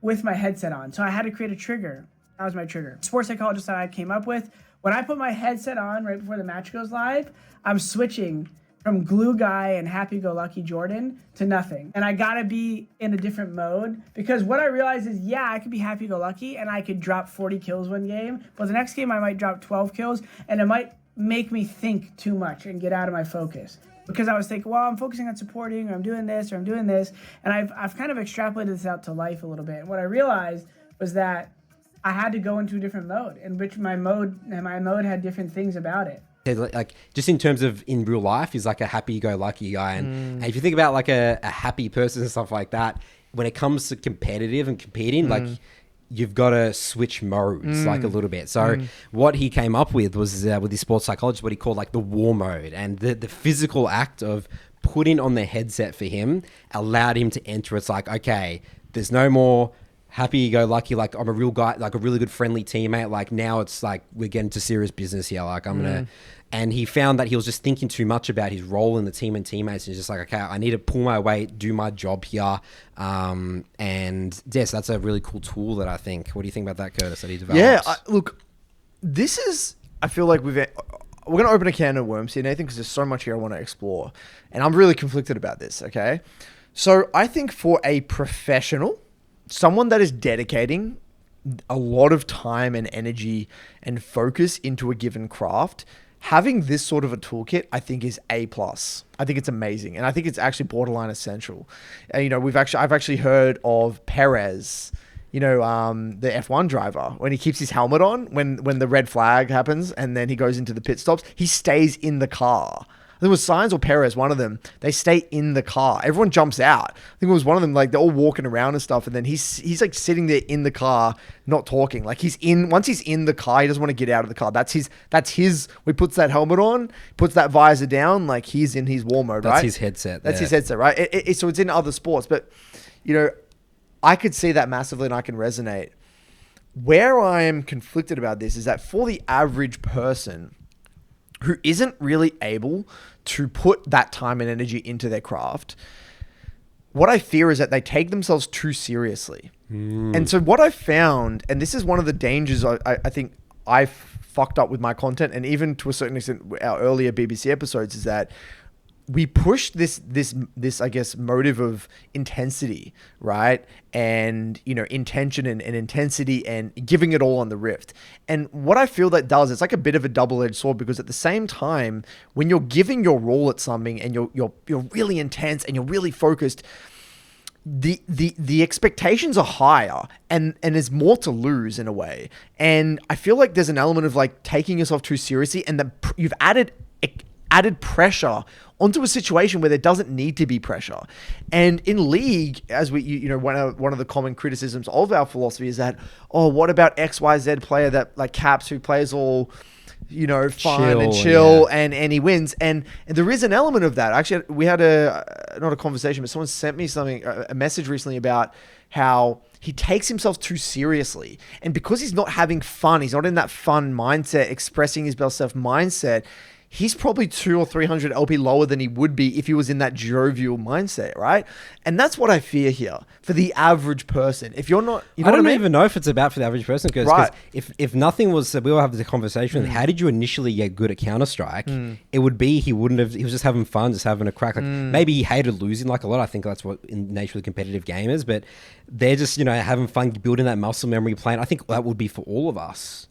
with my headset on. So I had to create a trigger. That was my trigger. Sports psychologist that I came up with. When I put my headset on right before the match goes live, I'm switching from glue guy and happy-go-lucky Jordan to nothing. And I gotta be in a different mode, because what I realized is, yeah, I could be happy-go-lucky and I could drop 40 kills one game, but the next game I might drop 12 kills and it might make me think too much and get out of my focus. Because I was thinking, well, I'm focusing on supporting, or I'm doing this, or I'm doing this. And I've kind of extrapolated this out to life a little bit. And what I realized was that I had to go into a different mode, in which my mode had different things about it. Like, just in terms of in real life, he's like a happy-go-lucky guy. And if you think about like a happy person and stuff like that, when it comes to competitive and competing, like, you've got to switch modes like a little bit. So what he came up with was with his sports psychologist, what he called like the war mode, and the physical act of putting on the headset for him allowed him to enter. It's like, okay, there's no more happy-go-lucky, like I'm a real guy, like a really good friendly teammate. Like now it's like we're getting to serious business here. Like I'm gonna, and he found that he was just thinking too much about his role in the team and teammates. And he's just like, okay, I need to pull my weight, do my job here. And yes, that's a really cool tool that I think. What do you think about that, Curtis, that he developed? Yeah, look, this is, I feel like we're going to open a can of worms here, Nathan, because there's so much here I want to explore. And I'm really conflicted about this, okay? So I think for a professional, someone that is dedicating a lot of time and energy and focus into a given craft, having this sort of a toolkit, I think is A+. I think it's amazing. And I think it's actually borderline essential. And, I've actually heard of Perez, the F1 driver, when he keeps his helmet on, when the red flag happens and then he goes into the pit stops, he stays in the car. I think it was Sainz or Perez, one of them. They stay in the car. Everyone jumps out. I think it was one of them, like they're all walking around and stuff. And then he's like sitting there in the car, not talking. Like once he's in the car, he doesn't want to get out of the car. That's his, he puts that helmet on, puts that visor down, like he's in his war mode, right? That's his headset. That's his headset, right? So it's in other sports, but I could see that massively and I can resonate. Where I am conflicted about this is that for the average person who isn't really able to put that time and energy into their craft, what I fear is that they take themselves too seriously. And so what I found, and this is one of the dangers I think I fucked up with my content, and even to a certain extent our earlier BBC episodes, is that we push this I guess motive of intensity, right? And intention and intensity and giving it all on the Rift. And what I feel that does, it's like a bit of a double-edged sword, because at the same time, when you're giving your role at something and you're really intense and you're really focused, the expectations are higher and there's more to lose in a way. And I feel like there's an element of like taking yourself too seriously, and that you've added pressure onto a situation where there doesn't need to be pressure. And in League, as one of the common criticisms of our philosophy is that, what about XYZ player that like Caps, who plays all fun and chill, and he wins. And there is an element of that. Actually, we had not a conversation, but someone sent me a message recently about how he takes himself too seriously. And because he's not having fun, he's not in that fun mindset, expressing his best self mindset, he's probably 200 or 300 LP lower than he would be if he was in that jovial mindset, right? And that's what I fear here for the average person. If you're not, I don't even know if it's about for the average person, because if nothing was, we all have the conversation, how did you initially get good at Counter-Strike? It would be he was just having fun, just having a crack. Like maybe he hated losing like a lot. I think that's what in nature of the competitive game is, but they're just, having fun, building that muscle memory playing. I think that would be for all of us.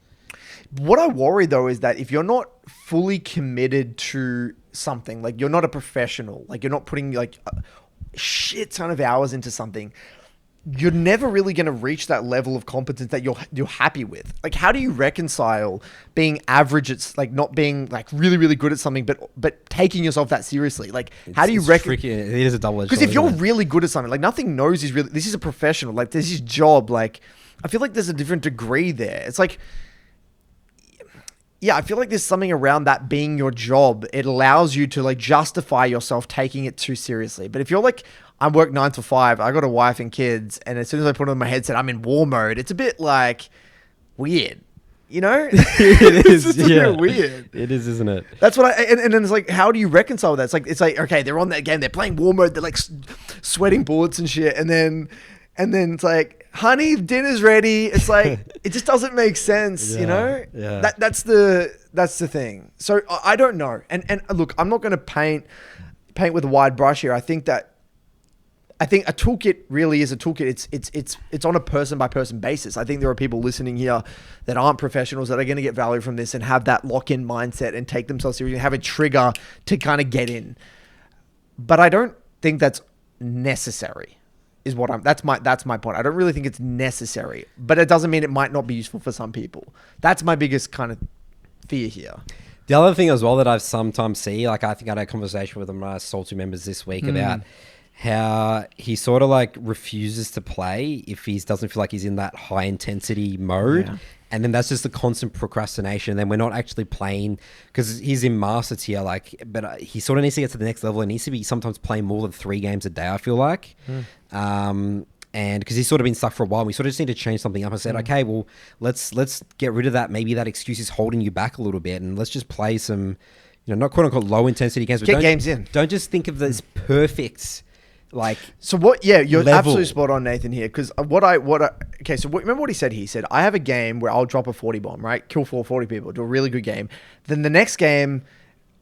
What I worry though is that if you're not fully committed to something, like you're not a professional, like you're not putting like a shit ton of hours into something, you're never really going to reach that level of competence that you're happy with. Like, how do you reconcile being average at like not being like really really good at something, but taking yourself that seriously? Like, how do you tricky. It is a double-edged sword. Because if you're really good at something, like Nothing Knows is really, this is a professional. Like, this is his job. Like, I feel like there's a different degree there. It's like, yeah, I feel like there's something around that being your job. It allows you to like justify yourself taking it too seriously. But if you're like, I work 9 to 5, I got a wife and kids, and as soon as I put on my headset, I'm in war mode. It's a bit like weird, you know? It is, it's just a bit weird. It is, isn't it? That's what and then it's like, how do you reconcile that? It's like, okay, they're on that game, they're playing war mode, they're like sweating bullets and shit, and then it's like, honey, dinner's ready. It's like, it just doesn't make sense, you know? Yeah. That's the thing. So I don't know. And look, I'm not going to paint with a wide brush here. I think a toolkit really is a toolkit. It's on a person by person basis. I think there are people listening here that aren't professionals that are going to get value from this and have that lock-in mindset and take themselves seriously and have a trigger to kind of get in. But I don't think that's necessary. That's my point. I don't really think it's necessary, but it doesn't mean it might not be useful for some people. That's my biggest kind of fear here. The other thing as well that I've sometimes see, like I think I had a conversation with my Soul 2 members this week about how he sort of like refuses to play if he doesn't feel like he's in that high intensity mode. Yeah. And then that's just the constant procrastination. And then we're not actually playing because he's in master tier, like, but he sort of needs to get to the next level and needs to be sometimes playing more than 3 games a day, I feel like. And because he's sort of been stuck for a while, we sort of just need to change something up. I said, okay, well, let's get rid of that. Maybe that excuse is holding you back a little bit, and let's just play some, you know, not quote unquote low intensity games. But get games in. Don't just think of this perfect, like, so what? Yeah, you're level. absolutely spot on, Nathan, here. Because okay, so remember what he said? He said, I have a game where I'll drop a 40 bomb, right? Kill 40 people, do a really good game. Then the next game,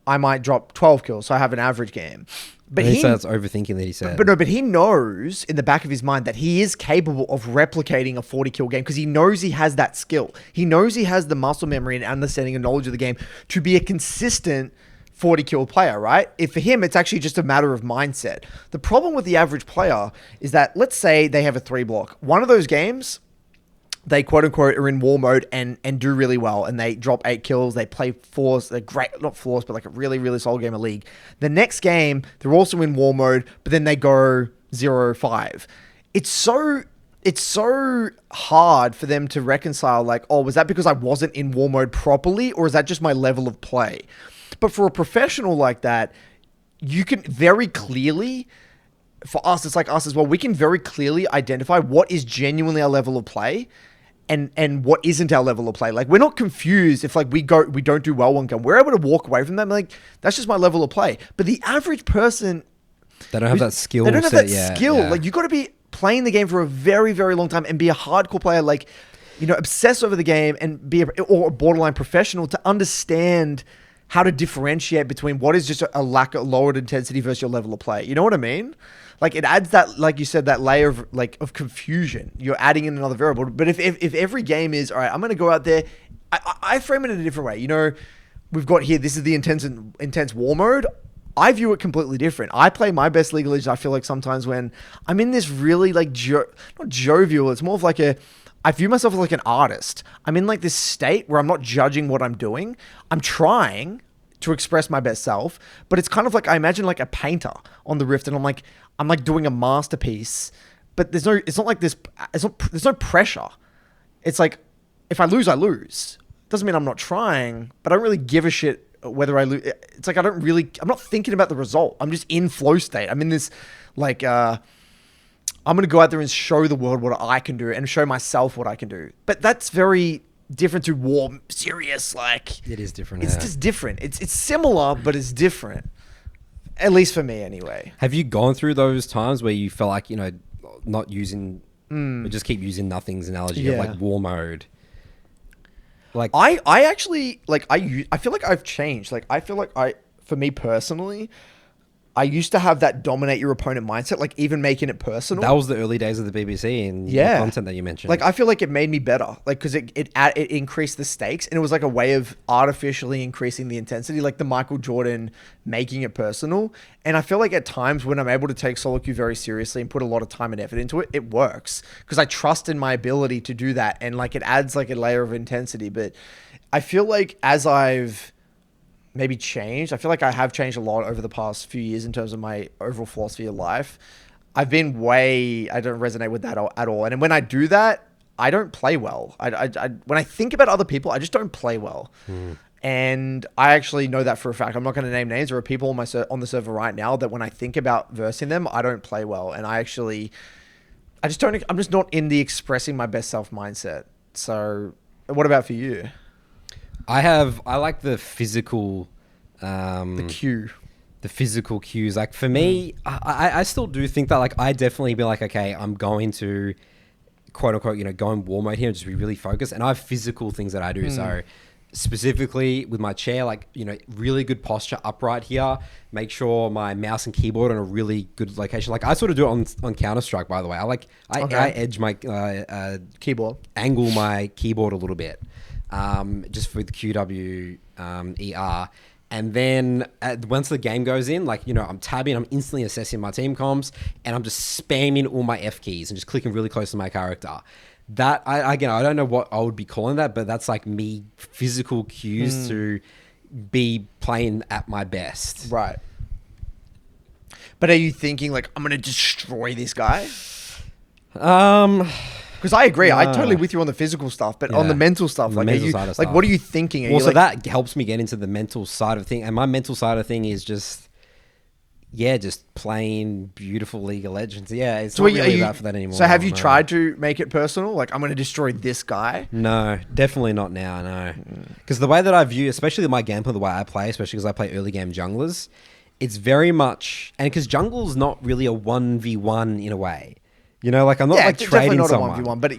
I might drop 12 kills, so I have an average game. But he said it's overthinking that he said. But he knows in the back of his mind that he is capable of replicating a 40 kill game because he knows he has that skill. He knows he has the muscle memory and understanding and knowledge of the game to be a consistent 40 kill player, right? If for him, it's actually just a matter of mindset. The problem with the average player is that, let's say they have a 3 block. One of those games, they quote unquote are in war mode and do really well, and they drop 8 kills. They play Force, they're great, not Force, but like a really, really solid game of League. The next game, they're also in war mode, but then they go 0-5. It's so hard for them to reconcile, like, oh, was that because I wasn't in war mode properly, or is that just my level of play? But for a professional like that, you can very clearly, for us, it's like us as well, we can very clearly identify what is genuinely our level of play and what isn't our level of play. Like, we're not confused if like we don't do well one game. We're able to walk away from them like, that's just my level of play. But the average person, they don't have that skill. They don't have that skill. Yeah. Like, you got to be playing the game for a very, very long time and be a hardcore player, like, you know, obsess over the game and be or a borderline professional to understand how to differentiate between what is just a lack of lowered intensity versus your level of play. You know what I mean? Like, it adds that, like you said, that layer of confusion. You're adding in another variable. But if every game is, all right, I'm going to go out there, I frame it in a different way. You know, we've got here, this is the intense war mode. I view it completely different. I play my best League of Legends, I feel like sometimes when I'm in this really like, not jovial, it's more of like I view myself as like an artist. I'm in like this state where I'm not judging what I'm doing. I'm trying to express my best self, but it's kind of like, I imagine like a painter on the Rift, and I'm like doing a masterpiece, but there's no pressure. It's like, if I lose, I lose. Doesn't mean I'm not trying, but I don't really give a shit whether I lose. It's like, I'm not thinking about the result. I'm just in flow state. I'm in this, like, I'm going to go out there and show the world what I can do and show myself what I can do. But that's very different to war, serious, like. It is different. It's just different. It's similar, but it's different. At least for me, anyway. Have you gone through those times where you felt like, you know, not using, but just keep using Nothing's analogy of like war mode? Like, I actually, like, I feel like I've changed. Like, I feel like for me personally, I used to have that dominate your opponent mindset, like even making it personal. That was the early days of the BBC and the content that you mentioned. Like I feel like it made me better, like because it increased the stakes, and it was like a way of artificially increasing the intensity, like the Michael Jordan making it personal. And I feel like at times when I'm able to take solo queue very seriously and put a lot of time and effort into it, it works because I trust in my ability to do that, and like it adds like a layer of intensity. But I feel like as I've maybe changed, I feel like I have changed a lot over the past few years in terms of my overall philosophy of life. I don't resonate with that at all. And when I do that, I don't play well. When I think about other people, I just don't play well. And I actually know that for a fact. I'm not going to name names. There are people on the server right now that when I think about versing them, I don't play well. And I'm just not in the expressing my best self mindset. So what about for you? I like the physical, The cue. the physical cues. Like for me, I still do think that like I definitely be like, okay, I'm going to quote unquote, go in war mode here and just be really focused. And I have physical things that I do. So specifically with my chair, like, really good posture upright here, make sure my mouse and keyboard are in a really good location. Like I sort of do it on Counter-Strike, by the way. I edge my Keyboard. angle my keyboard a little bit. Just for the QW ER. And then once the game goes in, like, I'm tabbing, I'm instantly assessing my team comps, and I'm just spamming all my F keys and just clicking really close to my character. That, I don't know what I would be calling that, but that's like me physical cues to be playing at my best. Right. But are you thinking like, I'm going to destroy this guy? Because I agree, I totally with you on the physical stuff, but on the mental stuff, like, what are you thinking? Also, that helps me get into the mental side of thing, and my mental side of thing is just playing beautiful League of Legends. Yeah, it's not really that for that anymore. So have you tried to make it personal? Like, I'm going to destroy this guy? No, definitely not now, no. Because the way that I view, especially my gameplay, the way I play, especially because I play early game junglers, it's very much, and because jungle's not really a 1v1 in a way. Like I'm not like trading not someone. A 1v1, but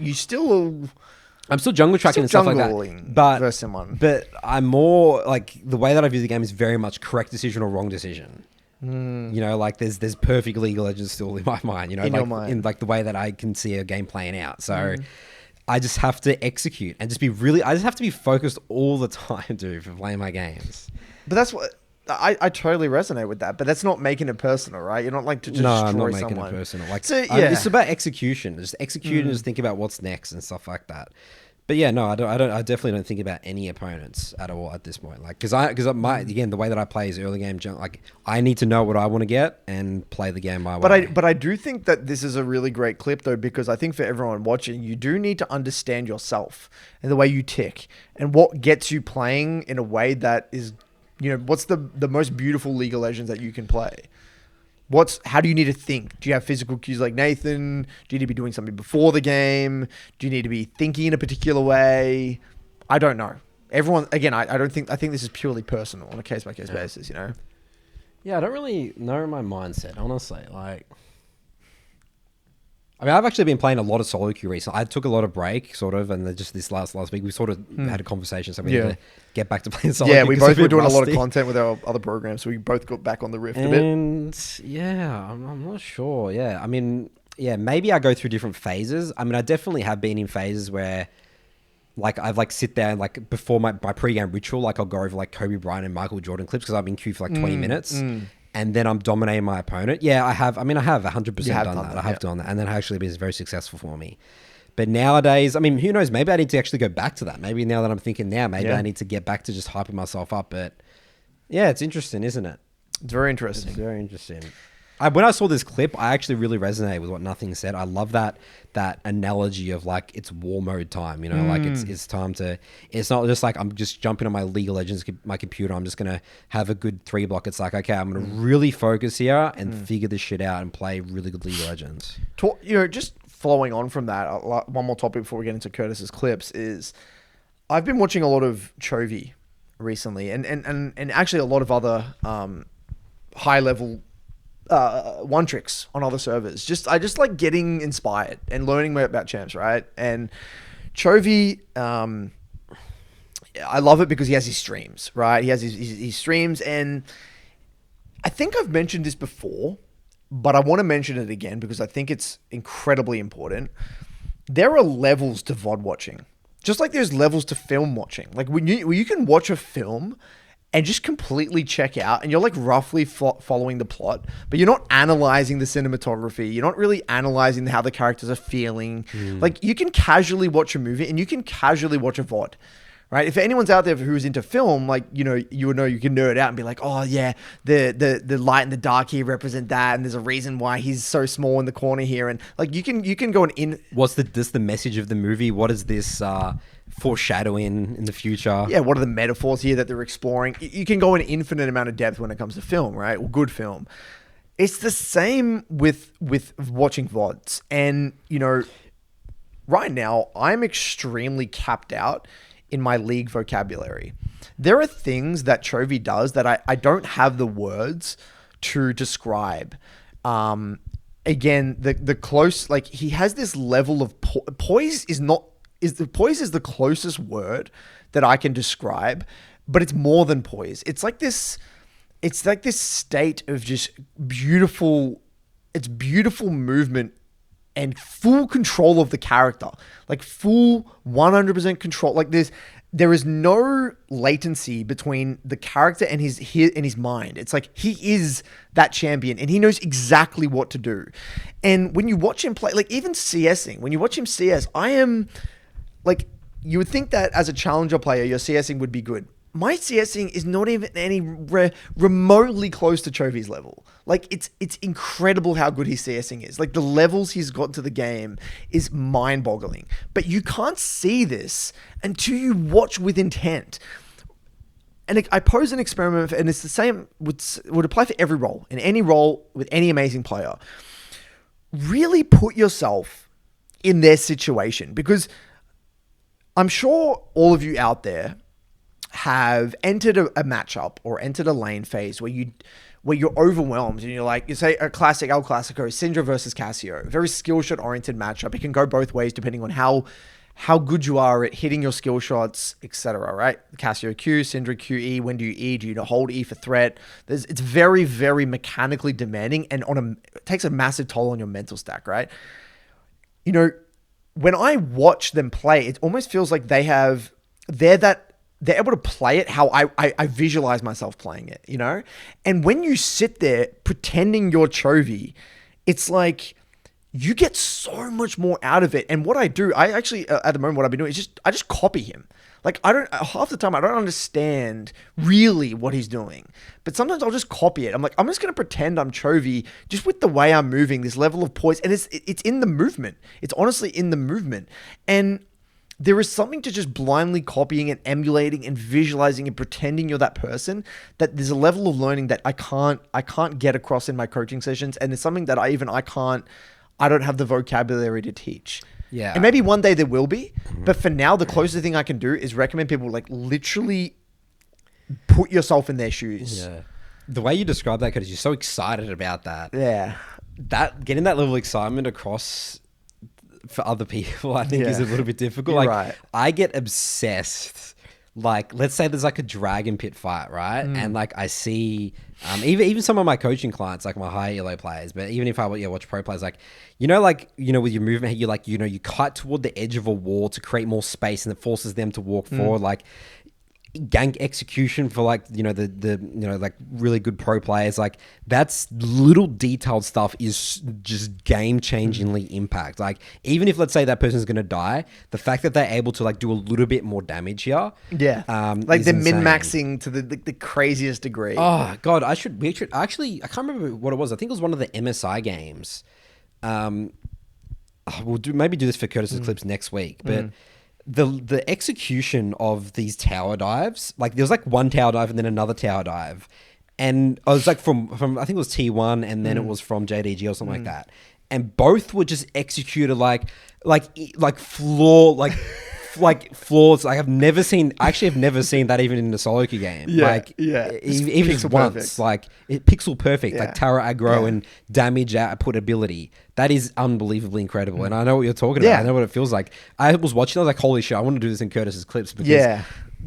I'm still jungle tracking and stuff like that. But I'm more like the way that I view the game is very much correct decision or wrong decision. Like there's perfect League of Legends still in my mind. In your mind. In like the way that I can see a game playing out. So I just have to execute and just be I just have to be focused all the time, dude, for playing my games. But that's what. I totally resonate with that, but that's not making it personal, right? You're not like to just destroy I'm not someone. making it personal. Like, it's about execution. Just execute and just think about what's next and stuff like that. But yeah, no, I definitely don't think about any opponents at all at this point. Like, because again, the way that I play is early game. Like, I need to know what I want to get and play the game my way. But I do think that this is a really great clip though, because I think for everyone watching, you do need to understand yourself and the way you tick and what gets you playing in a way that is. What's the most beautiful League of Legends that you can play? How do you need to think? Do you have physical cues like Nathan? Do you need to be doing something before the game? Do you need to be thinking in a particular way? I don't know. Everyone, again, I think this is purely personal on a case-by-case basis, Yeah, I don't really know my mindset, honestly. Like, I've actually been playing a lot of solo queue recently. I took a lot of break, sort of, and just this last week, we sort of had a conversation, so we need to get back to playing solo queue. Yeah, we both were doing a lot of content with our other programs, so we both got back on the Rift a bit. And, yeah, I'm not sure. Yeah, I mean, maybe I go through different phases. I mean, I definitely have been in phases where, like, I've, like, sit there and, like, before my pre-game ritual, like, I'll go over, like, Kobe Bryant and Michael Jordan clips because I've been queued for, like, 20 minutes. And then I'm dominating my opponent. Yeah, I have 100% done that. I have done that. And then it actually been very successful for me. But nowadays, I mean, who knows? Maybe I need to actually go back to that. Maybe now that I'm thinking now, maybe I need to get back to just hyping myself up. But yeah, it's interesting, isn't it? It's very interesting. It's very interesting. When I saw this clip, I actually really resonated with what Nothing said. I love that analogy of like it's war mode time, like it's time to. It's not just like I'm just jumping on my League of Legends, my computer. I'm just gonna have a good 3 block. It's like, okay, I'm gonna really focus here and figure this shit out and play really good League of Legends. Just flowing on from that, one more topic before we get into Curtis's clips is, I've been watching a lot of Chovy recently, and actually a lot of other high level. One tricks on other servers. I just like getting inspired and learning more about champs, right? And Chovy, I love it because he has his streams, right? He has his streams, and I think I've mentioned this before, but I want to mention it again because I think it's incredibly important. There are levels to VOD watching, just like there's levels to film watching. Like when you can watch a film and just completely check out, and you're like roughly following the plot, but you're not analyzing the cinematography. You're not really analyzing how the characters are feeling. Like you can casually watch a movie and you can casually watch a VOD. Right? If anyone's out there who's into film, like, you know, you would know you can nerd out and be like, oh yeah, the light and the dark here represent that, and there's a reason why he's so small in the corner here, and like you can go and What's the message of the movie? What is this foreshadowing in the future? Yeah, what are the metaphors here that they're exploring? You can go an infinite amount of depth when it comes to film, right? Or good film. It's the same with watching VODs, and you know, right now I'm extremely capped out in my league vocabulary. There are things that Chovy does that I don't have the words to describe. Again, the close, like he has this level of poise is the closest word that I can describe, but it's more than poise. It's like this state of just beautiful movement and full control of the character, like full 100% control. Like there is no latency between the character and his mind. It's like he is that champion and he knows exactly what to do. And when you watch him play, like even CSing, when you watch him CS, I am like, you would think that as a challenger player, your CSing would be good. My CSing is not even any remotely close to Chovy's level. Like it's incredible how good his CSing is. Like the levels he's got to the game is mind-boggling. But you can't see this until you watch with intent. And I pose an experiment, and it's the same would apply for every role, in any role with any amazing player. Really put yourself in their situation, because I'm sure all of you out there have entered a matchup or entered a lane phase where you're overwhelmed and you're like, you say a classic El Clasico, Syndra versus Cassio, very skill shot oriented matchup. It can go both ways depending on how good you are at hitting your skill shots, etc. Right? Cassio Q, Syndra QE. When do you E? Do you hold E for threat? It's very, very mechanically demanding, and it takes a massive toll on your mental stack. Right? You know, when I watch them play, it almost feels like they're able to play it how I visualize myself playing it, you know? And when you sit there pretending you're Chovy, it's like you get so much more out of it. And what I do, I actually, at the moment, what I've been doing is I just copy him. Like half the time I don't understand really what he's doing, but sometimes I'll just copy it. I'm like, I'm just going to pretend I'm Chovy just with the way I'm moving, this level of poise. And it's in the movement. It's honestly in the movement. And there is something to just blindly copying and emulating and visualizing and pretending you're that person, that there's a level of learning that I can't get across in my coaching sessions. And it's something that I don't have the vocabulary to teach. Yeah. And maybe one day there will be, but for now, the closest thing I can do is recommend people like literally put yourself in their shoes. Yeah. The way you describe that, because you're so excited about that. Yeah. That getting that level of excitement across for other people, I think, is a little bit difficult. You're like, right. I get obsessed. Like, let's say there's like a dragon pit fight, right? And like I see, even some of my coaching clients, like my high elo players, but even if I watch pro players, like, with your movement, you kite toward the edge of a wall to create more space, and it forces them to walk forward. Like, gank execution for like like really good pro players, like that's little detailed stuff is just game-changingly impact. Like even if, let's say, that person's gonna die, the fact that they're able to like do a little bit more damage here, like they're min-maxing to the craziest degree. Oh god, we should actually, I can't remember what it was. I think it was one of the MSI games. We'll maybe do this for Curtis's clips next week, but the execution of these tower dives, like there was like one tower dive and then another tower dive, and I was like from I think it was T1 and then it was from JDG or something like that, and both were just executed like floor like flaws. Like I've never seen that even in the solo queue game. Even just once, perfect. Like pixel perfect, like tower aggro and damage output ability. That is unbelievably incredible. And I know what you're talking about. I know what it feels like. I was watching, I was like, holy shit, I want to do this in Curtis's clips, because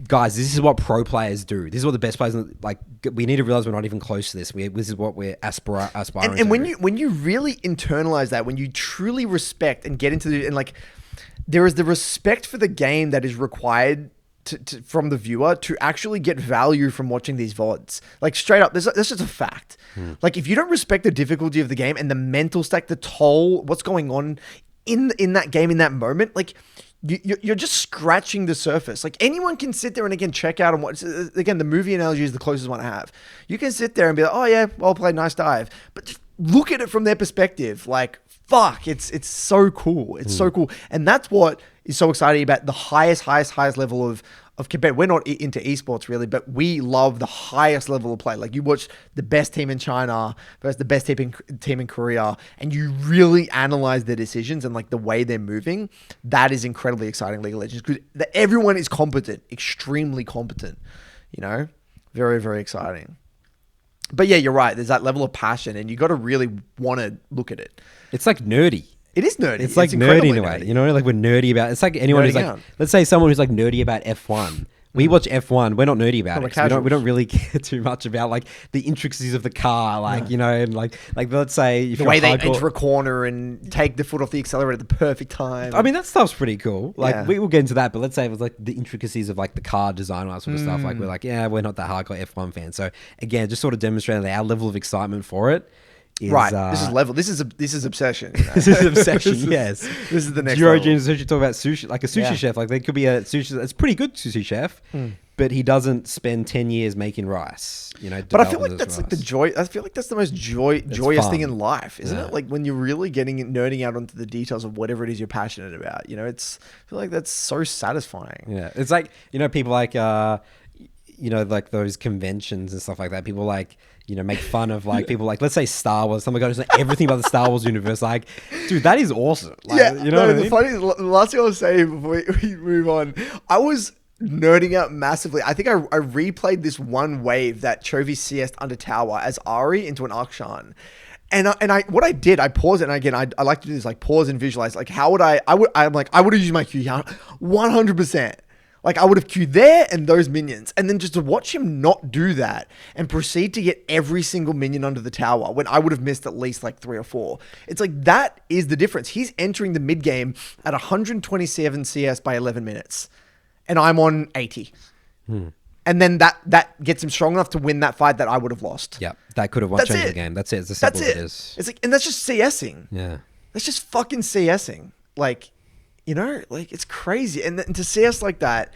guys, this is what pro players do. This is what the best players like. We need to realize we're not even close to this. This is what we're aspiring And to. when you really internalize that, when you truly respect and get into the, and like, there is the respect for the game that is required from the viewer to actually get value from watching these VODs. Like, straight up, that's just a fact. Like, if you don't respect the difficulty of the game and the mental stack, the toll, what's going on in that game in that moment, like, you're just scratching the surface. Like, anyone can sit there and again check out and watch. Again, the movie analogy is the closest one I have. You can sit there and be like, oh yeah, well played, nice dive, but just look at it from their perspective. Like, fuck, it's so cool. It's so cool, and that's what is so exciting about the highest level of competitive. We're not into esports really, but we love the highest level of play. Like, you watch the best team in China versus the best team in Korea, and you really analyze their decisions and like the way they're moving. That is incredibly exciting, League of Legends, because everyone is competent, extremely competent. You know, very, very exciting. But yeah, you're right. There's that level of passion, and you got to really want to look at it. It's like nerdy. It is nerdy. It's like nerdy in a way. You know, like we're nerdy about. It's like anyone who's like, let's say someone who's like nerdy about F1. We watch F1. We're not nerdy about it. We don't really care too much about like the intricacies of the car, like you know, and like let's say if the way they enter a corner and take the foot off the accelerator at the perfect time. I mean, that stuff's pretty cool. Like we will get into that, but let's say it was like the intricacies of like the car design and that sort of stuff. Like we're like, yeah, we're not that hardcore F1 fans. So again, just sort of demonstrating our level of excitement for it. Right, this is level. This is obsession. You know? This is obsession. Yes, this is the next. Eurogames essentially talk about sushi, like a sushi chef. Like there could be a sushi. It's pretty good sushi chef, but he doesn't spend 10 years making rice. You know, but I feel like that's rice. Like the joy. I feel like that's the most joyous thing in life, isn't it? Like when you're really nerding out onto the details of whatever it is you're passionate about. You know, I feel like that's so satisfying. Yeah, it's like, you know, people like you know, like those conventions and stuff like that. People like, you know, make fun of like people like, let's say Star Wars. Someone goes like everything about the Star Wars universe. Like, dude, that is awesome. Like, yeah, you know. The last thing I was saying before we move on, I was nerding out massively. I think I replayed this one wave that Chovy CS under tower as Ari into an Akshan. And what I did, I paused it, and again, I like to do this, like pause and visualize, like how would I would have used my Q 100%. Like, I would have queued there and those minions. And then just to watch him not do that and proceed to get every single minion under the tower when I would have missed at least like 3 or 4. It's like, that is the difference. He's entering the mid game at 127 CS by 11 minutes. And I'm on 80. And then that gets him strong enough to win that fight that I would have lost. Yeah, that could have changed the game. That's it. It's as simple as it is. It's like, and that's just CSing. Yeah. That's just fucking CSing. Like, you know, like, it's crazy. And to CS like that,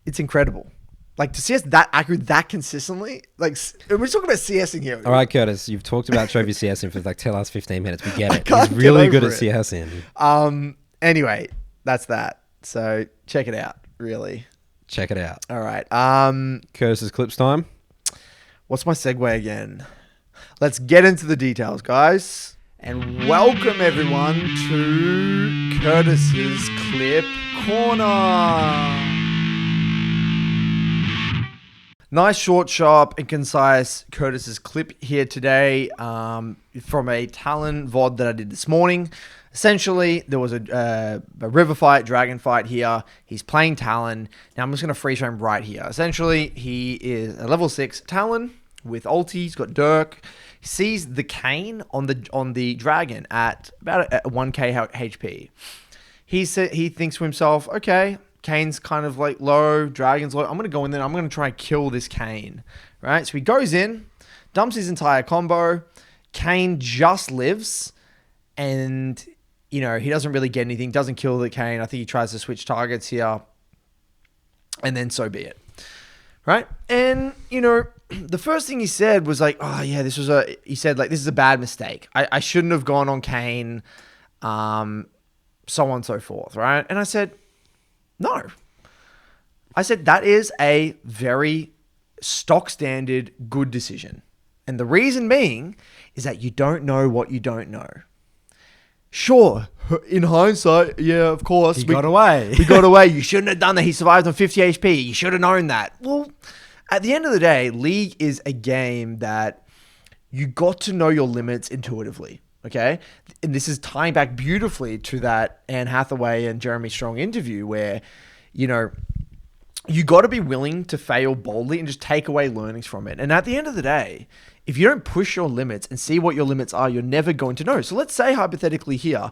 it's incredible. Like, to CS that accurate, that consistently, like, we're talking about CSing here. All right, Curtis, you've talked about Trophy CSing for like the last 15 minutes. We get it. He's really good at CSing. Anyway, that's that. So check it out, really. Check it out. All right. Curtis's clips time. What's my segue again? Let's get into the details, guys. And welcome everyone to Curtis's Clip Corner. Nice, short, sharp, and concise Curtis's clip here today from a Talon VOD that I did this morning. Essentially, there was a river fight, dragon fight here. He's playing Talon. Now, I'm just going to freeze frame right here. Essentially, he is a level 6 Talon with ulti. He's got Dirk. He sees the Kayn on the dragon at about 1k HP. He thinks to himself, okay, Kayn's kind of like low, dragon's low. I'm going to go in there. I'm going to try and kill this Kayn, right? So he goes in, dumps his entire combo. Kayn just lives, and you know, he doesn't really get anything. Doesn't kill the Kayn. I think he tries to switch targets here, and then so be it, right? And you know, the first thing he said was like, oh yeah, this is a bad mistake. I shouldn't have gone on Kayn, so on and so forth, right? And I said, no. I said, that is a very stock standard good decision. And the reason being is that you don't know what you don't know. Sure, in hindsight, yeah, of course. He got away. He got away. You shouldn't have done that. He survived on 50 HP. You should have known that. Well, at the end of the day, League is a game that you got to know your limits intuitively, okay? And this is tying back beautifully to that Anne Hathaway and Jeremy Strong interview where, you know, you got to be willing to fail boldly and just take away learnings from it. And at the end of the day, if you don't push your limits and see what your limits are, you're never going to know. So let's say hypothetically here,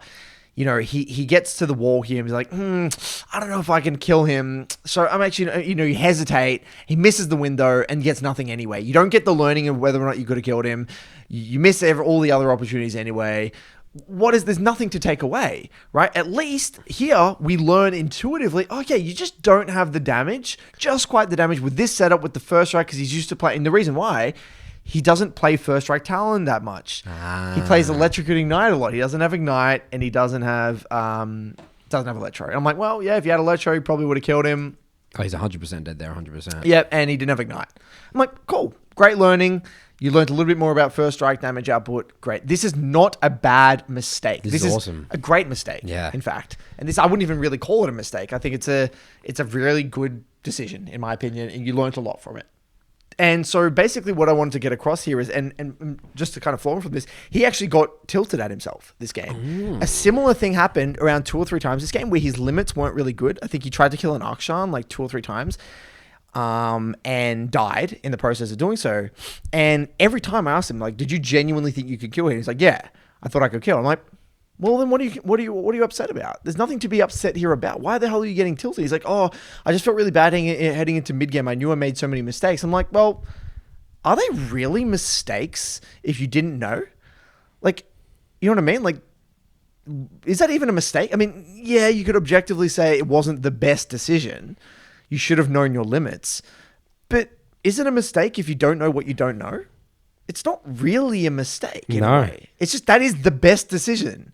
you know, he gets to the wall here and he's like, I don't know if I can kill him. So I'm actually, you know, you hesitate. He misses the window and gets nothing anyway. You don't get the learning of whether or not you could have killed him. You miss all the other opportunities anyway. There's nothing to take away, right? At least here we learn intuitively, okay, you just don't have the damage, just quite the damage with this setup with the first strike, because he's used to playing. And the reason why, he doesn't play first strike Talon that much. He plays Electrocuting Ignite a lot. He doesn't have Ignite, and he doesn't have Electro. And I'm like, well, yeah, if you had Electro, you probably would have killed him. Oh, he's 100% dead there, 100%. Yep, and he didn't have Ignite. I'm like, cool, great learning. You learned a little bit more about first strike damage output. Great. This is not a bad mistake. This is awesome. A great mistake. Yeah. In fact, and this I wouldn't even really call it a mistake. I think it's a really good decision in my opinion, and you learned a lot from it. And so basically what I wanted to get across here is, and just to kind of flow from this, he actually got tilted at himself this game. A similar thing happened around 2 or 3 times this game where his limits weren't really good. I think he tried to kill an Akshan like 2 or 3 times. And died in the process of doing so. And every time I asked him, like, did you genuinely think you could kill him? He's like, yeah, I thought I could kill him. I'm like, well, then what are you upset about? There's nothing to be upset here about. Why the hell are you getting tilted? He's like, oh, I just felt really bad heading into mid game. I knew I made so many mistakes. I'm like, well, are they really mistakes if you didn't know? Like, you know what I mean? Like, is that even a mistake? I mean, yeah, you could objectively say it wasn't the best decision. You should have known your limits. But is it a mistake if you don't know what you don't know? It's not really a mistake in a way. It's just that is the best decision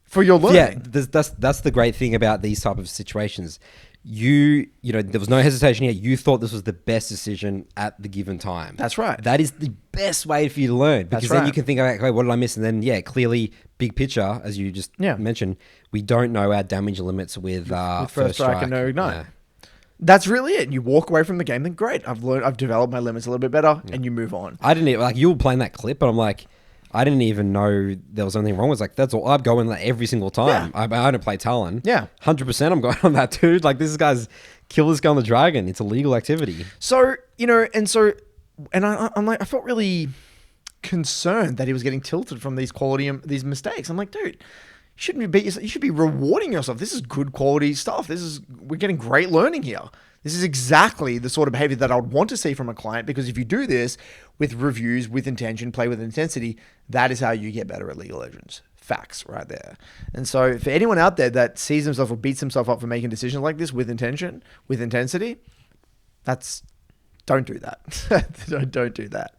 for your learning. Yeah, that's the great thing about these type of situations. You know, there was no hesitation here. You thought this was the best decision at the given time. That's right. That is the best way for you to learn, because then you can think, okay, what did I miss? And then, clearly, big picture, as you just mentioned, we don't know our damage limits with first strike and no Ignite. Yeah. That's really it. You walk away from the game, then great. I've developed my limits a little bit better, and you move on. I didn't even, like, you were playing that clip, but I'm like, I didn't even know there was anything wrong. It's like, that's all. I'm going that every single time. I don't play Talon. Yeah. 100% I'm going on that, dude. Like, this guy's kill this guy on the dragon. It's a legal activity. So, you know, I'm like, I felt really concerned that he was getting tilted from these mistakes. I'm like, dude, you should be rewarding yourself. This is good quality stuff. We're getting great learning here. This is exactly the sort of behavior that I would want to see from a client, because if you do this with reviews, with intention, play with intensity, that is how you get better at League of Legends. Facts right there. And so for anyone out there that sees himself or beats himself up for making decisions like this with intention, with intensity, don't do that. Don't do that.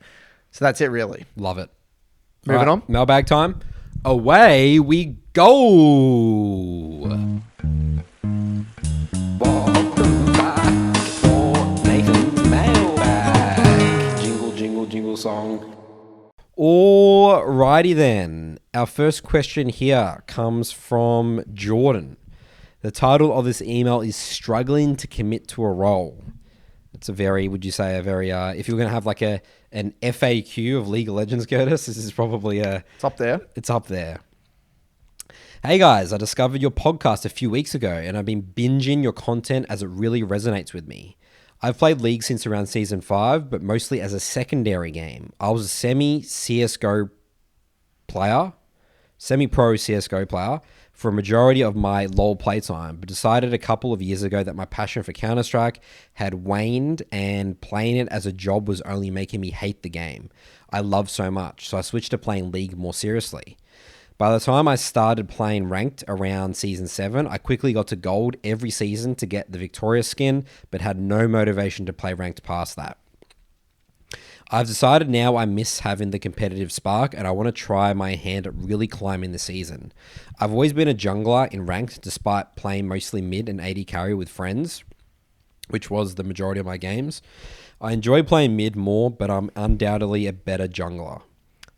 So that's it really. Love it. Moving on. Mailbag time. Away we go. Welcome back for Nathan's Mailbag. Jingle song. Alrighty then. Our first question here comes from Jordan. The title of this email is Struggling to Commit to a Role. It's if you're going to have like an FAQ of League of Legends, Curtis, this is probably it's up there. It's up there. Hey guys, I discovered your podcast a few weeks ago and I've been binging your content as it really resonates with me. I've played League since around Season 5, but mostly as a secondary game. I was a semi-pro CSGO player for a majority of my LoL playtime, but decided a couple of years ago that my passion for Counter-Strike had waned and playing it as a job was only making me hate the game I love so much, so I switched to playing League more seriously. By the time I started playing ranked around Season 7, I quickly got to gold every season to get the Victoria skin, but had no motivation to play ranked past that. I've decided now I miss having the competitive spark and I want to try my hand at really climbing the season. I've always been a jungler in ranked despite playing mostly mid and AD carry with friends, which was the majority of my games. I enjoy playing mid more, but I'm undoubtedly a better jungler.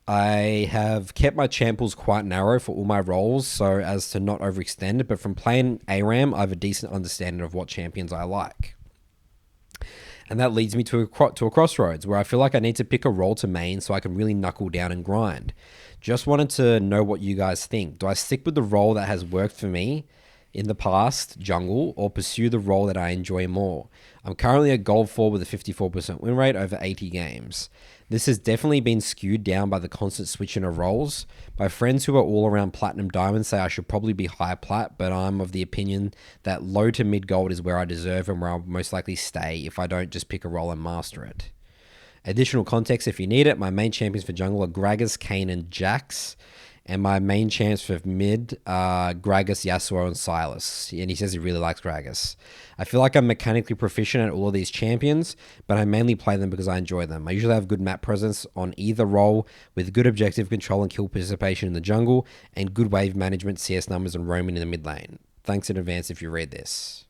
I have kept my champ pools quite narrow for all my roles so as to not overextend, but from playing ARAM, I have a decent understanding of what champions I like. And that leads me to a crossroads where I feel like I need to pick a role to main so I can really knuckle down and grind. Just wanted to know what you guys think. Do I stick with the role that has worked for me in the past, jungle, or pursue the role that I enjoy more. I'm currently a gold 4 with a 54% win rate over 80 games. This has definitely been skewed down by the constant switching of roles. My friends who are all around platinum diamond say I should probably be high plat, but I'm of the opinion that low to mid gold is where I deserve and where I'll most likely stay if I don't just pick a role and master it. Additional context if you need it, my main champions for jungle are Gragas, Kayn, and Jax. And my main champs for mid are Gragas, Yasuo, and Sylas. And he says he really likes Gragas. I feel like I'm mechanically proficient at all of these champions, but I mainly play them because I enjoy them. I usually have good map presence on either role with good objective control and kill participation in the jungle and good wave management, CS numbers, and roaming in the mid lane. Thanks in advance if you read this.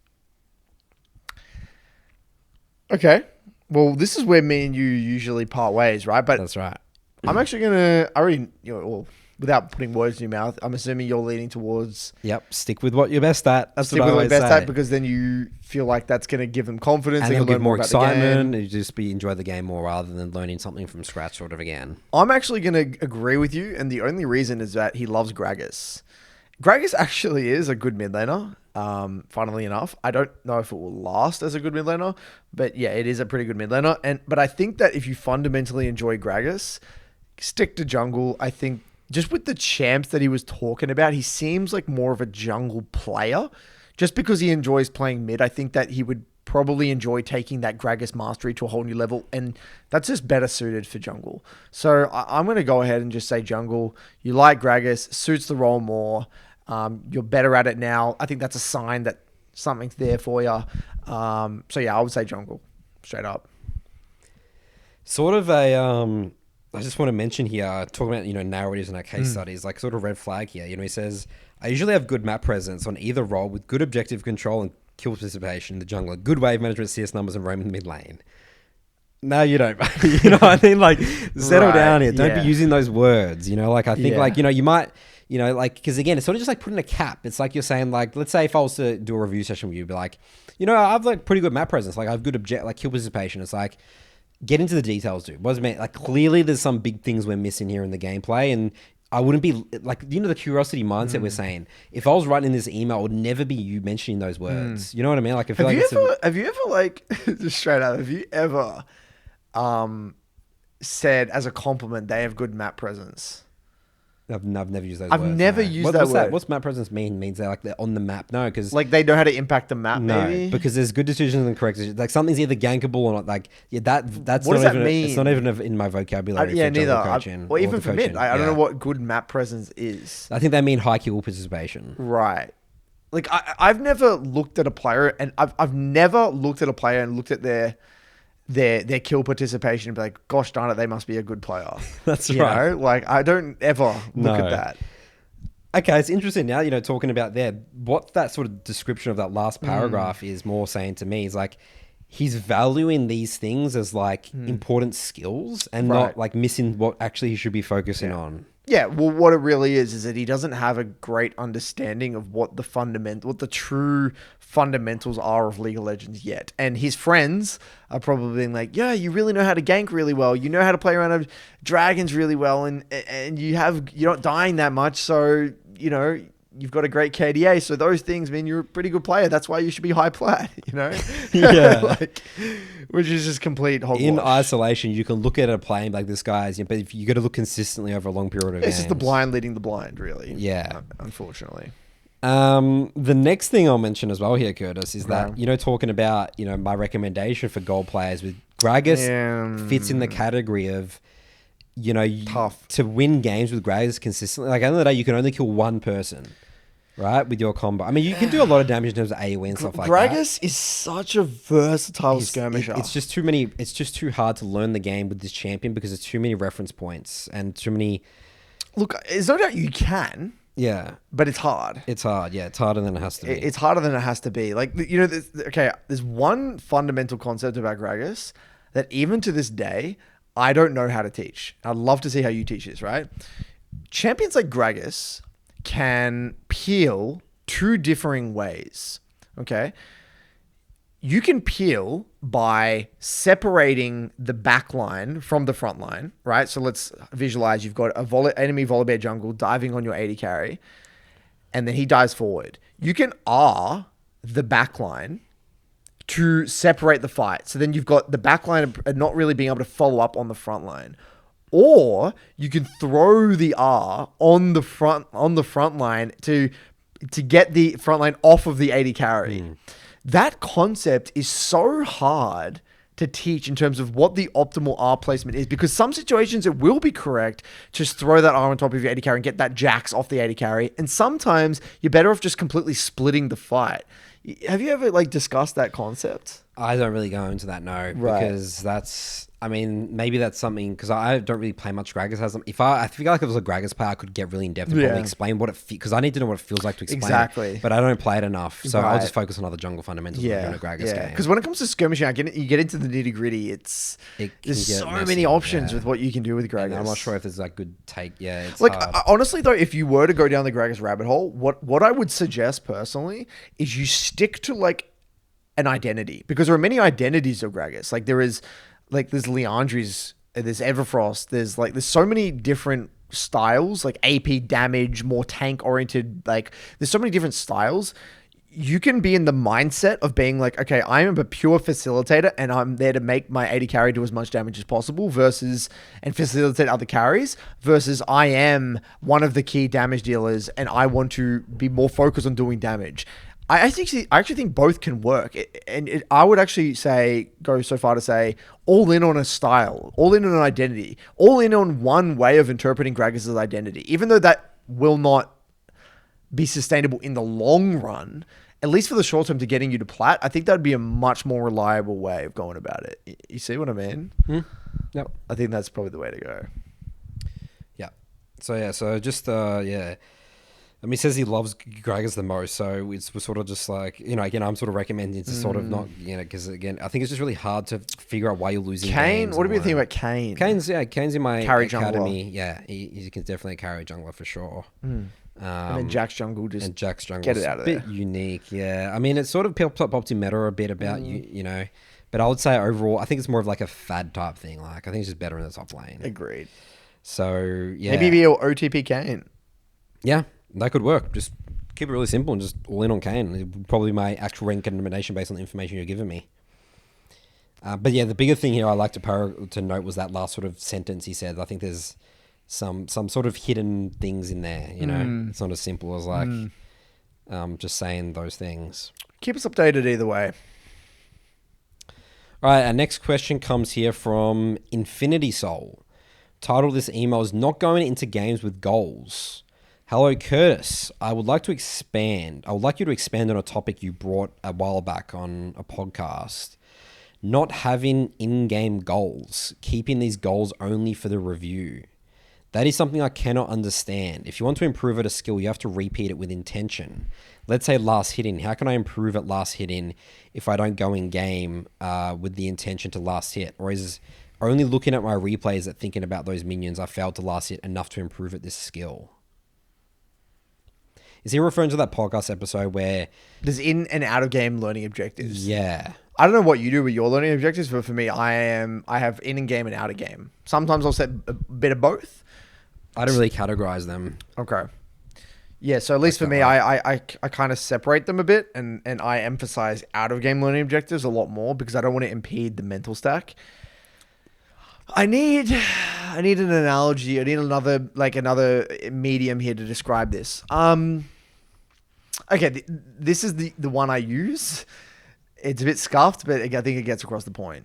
Okay. Well, this is where me and you usually part ways, right? But That's right. I'm actually going to, without putting words in your mouth, I'm assuming you're leaning towards... Yep, stick with what you're best at. That's stick what with I what you're always best say. at, because then you feel like that's going to give them confidence. And they they'll can get learn more about the game. excitement and just enjoy the game more rather than learning something from scratch sort of again. I'm actually going to agree with you, and the only reason is that he loves Gragas. Gragas actually is a good mid laner, funnily enough. I don't know if it will last as a good mid laner, but yeah, it is a pretty good mid laner. But I think that if you fundamentally enjoy Gragas, stick to jungle. I think just with the champs that he was talking about, he seems like more of a jungle player. Just because he enjoys playing mid, I think that he would probably enjoy taking that Gragas mastery to a whole new level, and that's just better suited for jungle. So I'm going to go ahead and just say jungle. You like Gragas, suits the role more. You're better at it now. I think that's a sign that something's there for you. So yeah, I would say jungle, straight up. Sort of a... I just want to mention here, talking about, narratives in our case studies, like sort of red flag here. He says, I usually have good map presence on either role with good objective control and kill participation in the jungle, good wave management, CS numbers, and roaming the mid lane. No, you don't. You know what I mean? Like, settle down here. Don't be using those words. I think you might, because again, it's sort of just like putting a cap. It's like you're saying, like, let's say if I was to do a review session with you, be like, I have like pretty good map presence. Like I have good kill participation. It's like, get into the details, dude. What does it mean? Like, clearly there's some big things we're missing here in the gameplay, and I wouldn't be like, the curiosity mindset we're saying. If I was writing this email, it would never be you mentioning those words. You know what I mean? Like, I feel have you ever like just straight up? Have you ever said as a compliment they have good map presence? I've never used those I've words. never used that what's word. What's map presence mean? Means they're like they're on the map? No, because like they know how to impact the map. Maybe because there's good decisions and correct decisions. Like something's either gankable or not. Like that's what not does that even mean? It's not even in my vocabulary. Yeah, for jungle neither. coaching Or even the for mid, coaching. I don't know what good map presence is. I think they mean high kill participation. Right. Like I've never looked at a player, and I've never looked at a player and looked at their kill participation and be like, gosh darn it, they must be a good player. That's you right. Like I don't ever look at that. Okay, it's interesting now, talking about there, what that sort of description of that last paragraph is more saying to me is like, he's valuing these things as like important skills and not like missing what actually he should be focusing on. Yeah, well, what it really is that he doesn't have a great understanding of what the true fundamentals are of League of Legends yet. And his friends are probably being like, yeah, you really know how to gank really well. You know how to play around dragons really well. And you're not dying that much. So, you've got a great KDA. So those things mean you're a pretty good player. That's why you should be high plat, Yeah. Which is just complete hogwash. In isolation, you can look at a play and be like, this guy's, but if you got to look consistently over a long period of games. It's just the blind leading the blind, really. Yeah. Unfortunately. The next thing I'll mention as well here, Curtis, is that, talking about, my recommendation for gold players with Gragas fits in the category of, tough to win games with Gragas consistently. Like, at the end of the day, you can only kill one person, right, with your combo. I mean, you can do a lot of damage in terms of AoE and stuff like that. Gragas is such a versatile skirmisher. It's just too many. It's just too hard to learn the game with this champion because there's too many reference points and too many. Look, there's no doubt you can. Yeah, but it's hard. It's hard. Yeah, it's harder than it has to be. It's harder than it has to be. Like, there's one fundamental concept about Gragas that even to this day, I don't know how to teach. I'd love to see how you teach this, right? Champions like Gragas can peel two differing ways, okay? You can peel by separating the back line from the front line, right? So let's visualize you've got a enemy volibear jungle diving on your AD carry, and then he dives forward. you can R the backline to separate the fight. So then you've got the backline not really being able to follow up on the front line. Or you can throw the R on the front line to get the front line off of the AD carry. That concept is so hard to teach in terms of what the optimal R placement is, because some situations it will be correct to just throw that R on top of your AD carry and get that Jax off the AD carry, and sometimes you're better off just completely splitting the fight. Have you ever discussed that concept? I don't really go into that, no, because maybe that's something, because I don't really play much Gragas. I feel like if it was a Gragas player, I could get really in depth and probably explain what it because I need to know what it feels like to explain it. But I don't play it enough, so I'll just focus on other jungle fundamentals in a Gragas game. Because when it comes to skirmishing, you get into the nitty gritty. There's so many options with what you can do with Gragas. I'm not sure if there's good take. Yeah, it's honestly though, if you were to go down the Gragas rabbit hole, what I would suggest personally is you stick to an identity, because there are many identities of Gragas. There's Leandri's, there's Everfrost, there's so many different styles, AP damage, more tank oriented, there's so many different styles. You can be in the mindset of being okay, I am a pure facilitator and I'm there to make my AD carry do as much damage as possible and facilitate other carries, versus I am one of the key damage dealers and I want to be more focused on doing damage. I actually think both can work, I would actually go so far to say all in on a style, all in on an identity, all in on one way of interpreting Gragas' identity, even though that will not be sustainable in the long run. At least for the short term to getting you to plat, I think that'd be a much more reliable way of going about it. You see what I mean? Yep. I think that's probably the way to go. Yeah. So just he says he loves Gragas the most, so we're sort of just again, I'm sort of recommending to sort of not, because again, I think it's just really hard to figure out why you're losing Kane, what do you think about Kane? Kane's in my carry academy. Jungler. Yeah, he can definitely carry jungler for sure. And then Jax jungle, get it out of there. A bit unique, yeah. I mean, it's sort of popped in meta a bit about but I would say overall, I think it's more of a fad type thing. I think it's just better in the top lane. Agreed. So yeah, maybe be your OTP Kane. Yeah. That could work. Just keep it really simple and just all in on Kane. Probably my actual rank and nomination based on the information you're giving me. But yeah, the bigger thing here I like to note was that last sort of sentence he said. I think there's some sort of hidden things in there. It's not as simple as just saying those things. Keep us updated either way. All right, our next question comes here from InfinitySouls. Title of this email is "Not Going into Games with Goals." Hello, Curtis. I would like you to expand on a topic you brought a while back on a podcast. Not having in-game goals, keeping these goals only for the review. That is something I cannot understand. If you want to improve at a skill, you have to repeat it with intention. Let's say last hitting. How can I improve at last hitting if I don't go in-game with the intention to last hit? Or is only looking at my replays and thinking about those minions I failed to last hit enough to improve at this skill? Is he referring to that podcast episode where there's in and out of game learning objectives? Yeah. I don't know what you do with your learning objectives, but for me, I have in game and out of game. Sometimes I'll set a bit of both. I don't really categorize them. Okay. Yeah, so at least for me, I kind of separate them a bit, and I emphasize out of game learning objectives a lot more because I don't want to impede the mental stack. I need an analogy. I need another medium here to describe this. Okay, this is the one I use. It's a bit scuffed, but I think it gets across the point.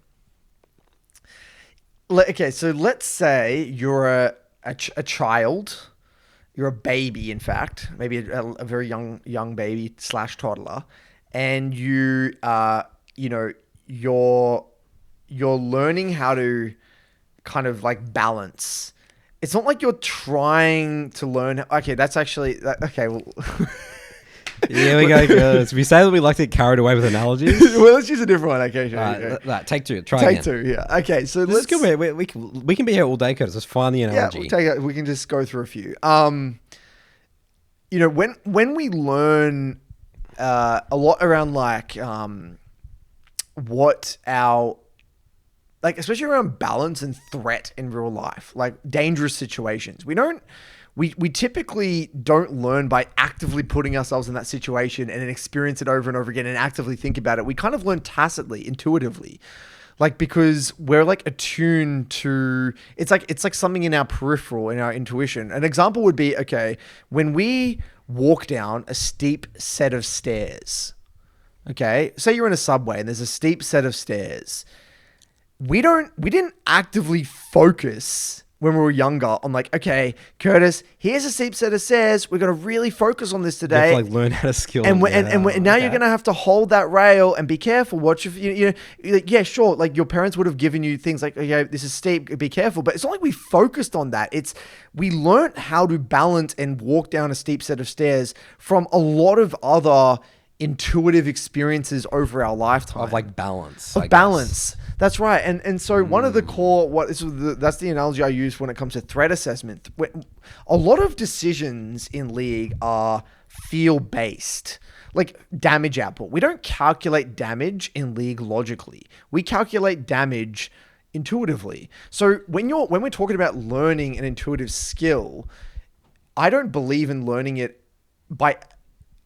Okay, so let's say you're a child. You're a baby, in fact, maybe a very young baby / toddler, and you're learning how to kind of balance. It's not like you're trying to learn. Okay, that's actually okay. Well, here we go, girls. We say that we like to get carried away with analogies. Well, let's use a different one. Okay, sure. Right, take two. Try take again. two. Yeah. Okay, so let's go. We can be here all day, Curtis. Let's find the analogy. Yeah, we can just go through a few. When we learn a lot around what our especially around balance and threat in real life, dangerous situations. We don't we typically don't learn by actively putting ourselves in that situation and then experience it over and over again and actively think about it. We kind of learn tacitly, intuitively. Like, because we're like attuned to, it's like something in our peripheral, in our intuition. An example would be, okay, when we walk down a steep set of stairs, okay, say you're in a subway and there's a steep set of stairs. We didn't actively focus when we were younger on like, okay, Curtis, here's a steep set of stairs. We're going to really focus on this today. You have to like learn how to skill. And now you're going to have to hold that rail and be careful. Watch if like, yeah, sure. Like your parents would have given you things like, okay, this is steep, be careful. But it's not like we focused on that. We learned how to balance and walk down a steep set of stairs from a lot of other intuitive experiences over our lifetime of like balance. Of balance. That's right. And so one of the core, that's the analogy I use when it comes to threat assessment. A lot of decisions in League are feel based, like damage output. We don't calculate damage in League logically. We calculate damage intuitively. So when we're talking about learning an intuitive skill, I don't believe in learning it by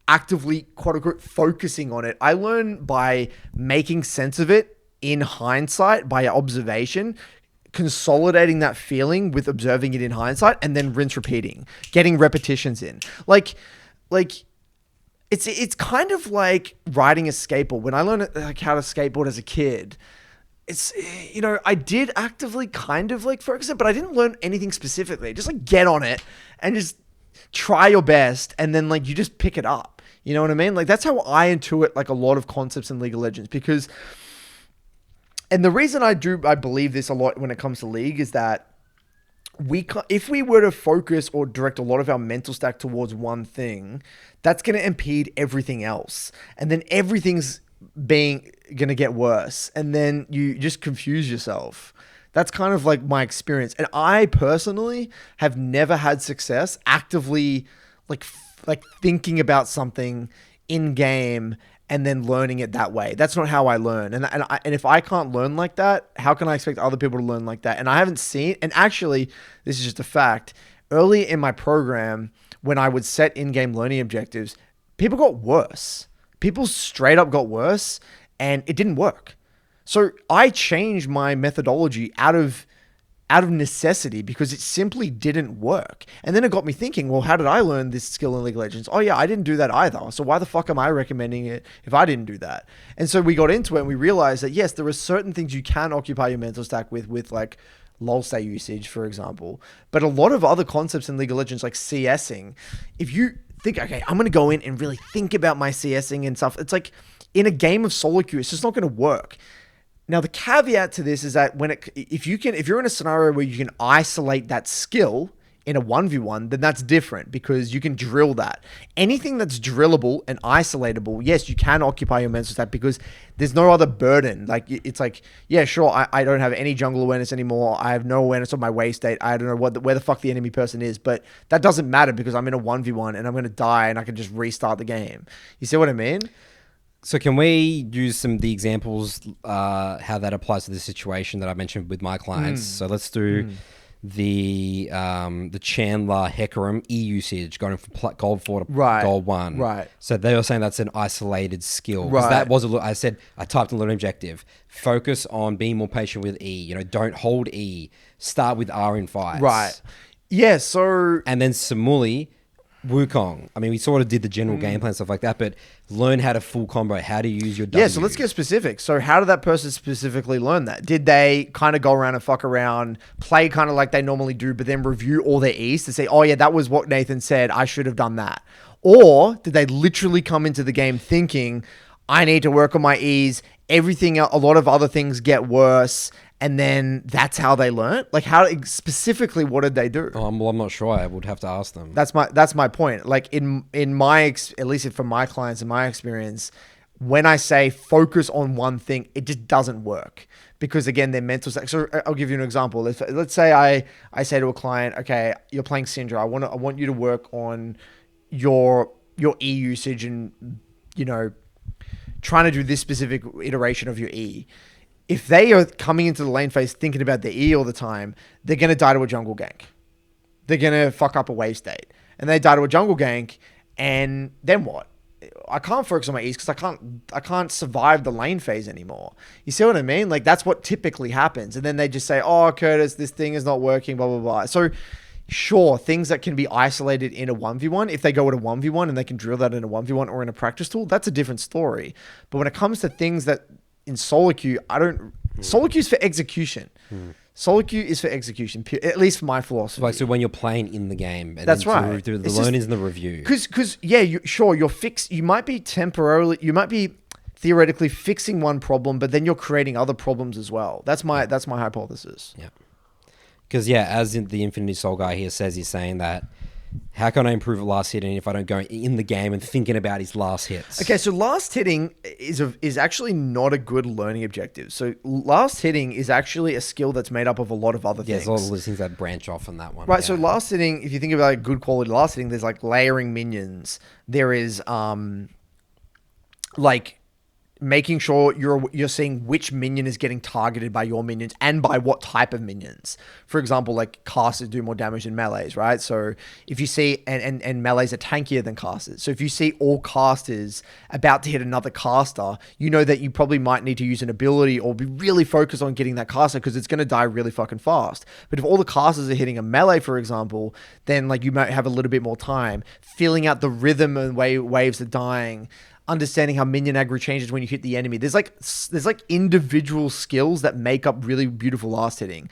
actively, quote unquote, focusing on it. I learn by making sense of it in hindsight, by observation, consolidating that feeling with observing it in hindsight, and then rinse repeating, getting repetitions in. Like it's kind of like riding a skateboard. When I learned like how to skateboard as a kid, it's, I did actively kind of like focus it, but I didn't learn anything specifically. Just like get on it and just try your best, and then like you just pick it up. You know what I mean? Like that's how I intuit like a lot of concepts in League of Legends, because, and the reason I believe this a lot when it comes to League is that if we were to focus or direct a lot of our mental stack towards one thing, that's going to impede everything else. And then everything's going to get worse. And then you just confuse yourself. That's kind of like my experience. And I personally have never had success actively like thinking about something in game and then learning it that way. That's not how I learn. And if I can't learn like that, how can I expect other people to learn like that? And I haven't seen, and actually, this is just a fact, early in my program, when I would set in-game learning objectives, people got worse. People straight up got worse, and it didn't work. So I changed my methodology out of necessity because it simply didn't work. And then it got me thinking, well, how did I learn this skill in League of Legends? Oh yeah, I didn't do that either. So why the fuck am I recommending it if I didn't do that? And so we got into it and we realized that yes, there are certain things you can occupy your mental stack with like lol state usage, for example. But a lot of other concepts in League of Legends, like CSing, if you think, okay, I'm going to go in and really think about my CSing and stuff, it's like in a game of solo queue, it's just not going to work. Now, the caveat to this is that if you're in a scenario where you can isolate that skill in a 1v1, then that's different because you can drill that. Anything that's drillable and isolatable, yes, you can occupy your mental stat because there's no other burden. Like, it's like, yeah, sure, I don't have any jungle awareness anymore. I have no awareness of my wave state. I don't know where the fuck the enemy person is, but that doesn't matter because I'm in a 1v1 and I'm going to die and I can just restart the game. You see what I mean? So can we use some of the examples, how that applies to the situation that I mentioned with my clients? So let's do the Chandler Hecarim E usage going from gold 4 to gold 1. Right. So they were saying that's an isolated skill. Right. That was I typed in a little objective. Focus on being more patient with E. Don't hold E. Start with R in fights. Right. Yeah. So and then Samuli. Wukong. I mean, we sort of did the general game plan and stuff like that, but learn how to full combo, how to use your W. Yeah, so let's get specific. So how did that person specifically learn that? Did they kind of go around and fuck around, play kind of like they normally do, but then review all their E's to say, oh yeah, that was what Nathan said, I should have done that? Or did they literally come into the game thinking, I need to work on my E's, everything, a lot of other things get worse, and then that's how they learned? Like how specifically, what did they do? Well, I'm not sure. I would have to ask them. That's my point. Like in my, at least for my clients, in my experience, when I say focus on one thing, it just doesn't work because again, their mental stack. So I'll give you an example. Let's say I say to a client, okay, you're playing Syndra. I want you to work on your E usage and, trying to do this specific iteration of your E. If they are coming into the lane phase thinking about their E all the time, they're going to die to a jungle gank. they're going to fuck up a wave state. And they die to a jungle gank, and then what? I can't focus on my E's because I can't survive the lane phase anymore. You see what I mean? Like, that's what typically happens. And then they just say, oh, Curtis, this thing is not working, blah, blah, blah. So, sure, things that can be isolated in a 1v1, if they go at a 1v1 and they can drill that in a 1v1 or in a practice tool, that's a different story. But when it comes to things that in solo queue, solo queue is for execution. Solo queue is for execution, at least for my philosophy. Like, so when you're playing in the game, and that's then right. Through the learnings and the review. Because yeah, you're fixed. You might be theoretically fixing one problem, but then you're creating other problems as well. That's my hypothesis. Yeah. Because yeah, as in the Infinity Soul guy here says, he's saying that, how can I improve at last hitting if I don't go in the game and thinking about his last hits? Okay, so last hitting is actually not a good learning objective. So last hitting is actually a skill that's made up of a lot of other things. There's a lot of those things that branch off on that one. Right, so last hitting, if you think about like good quality last hitting, there's like layering minions. There is like making sure you're seeing which minion is getting targeted by your minions and by what type of minions. For example, like casters do more damage than melees, right? So if you see, and melees are tankier than casters. So if you see all casters about to hit another caster, you know that you probably might need to use an ability or be really focused on getting that caster because it's going to die really fucking fast. But if all the casters are hitting a melee, for example, then like you might have a little bit more time feeling out the rhythm and way waves are dying, understanding how minion aggro changes when you hit the enemy. There's like individual skills that make up really beautiful last hitting.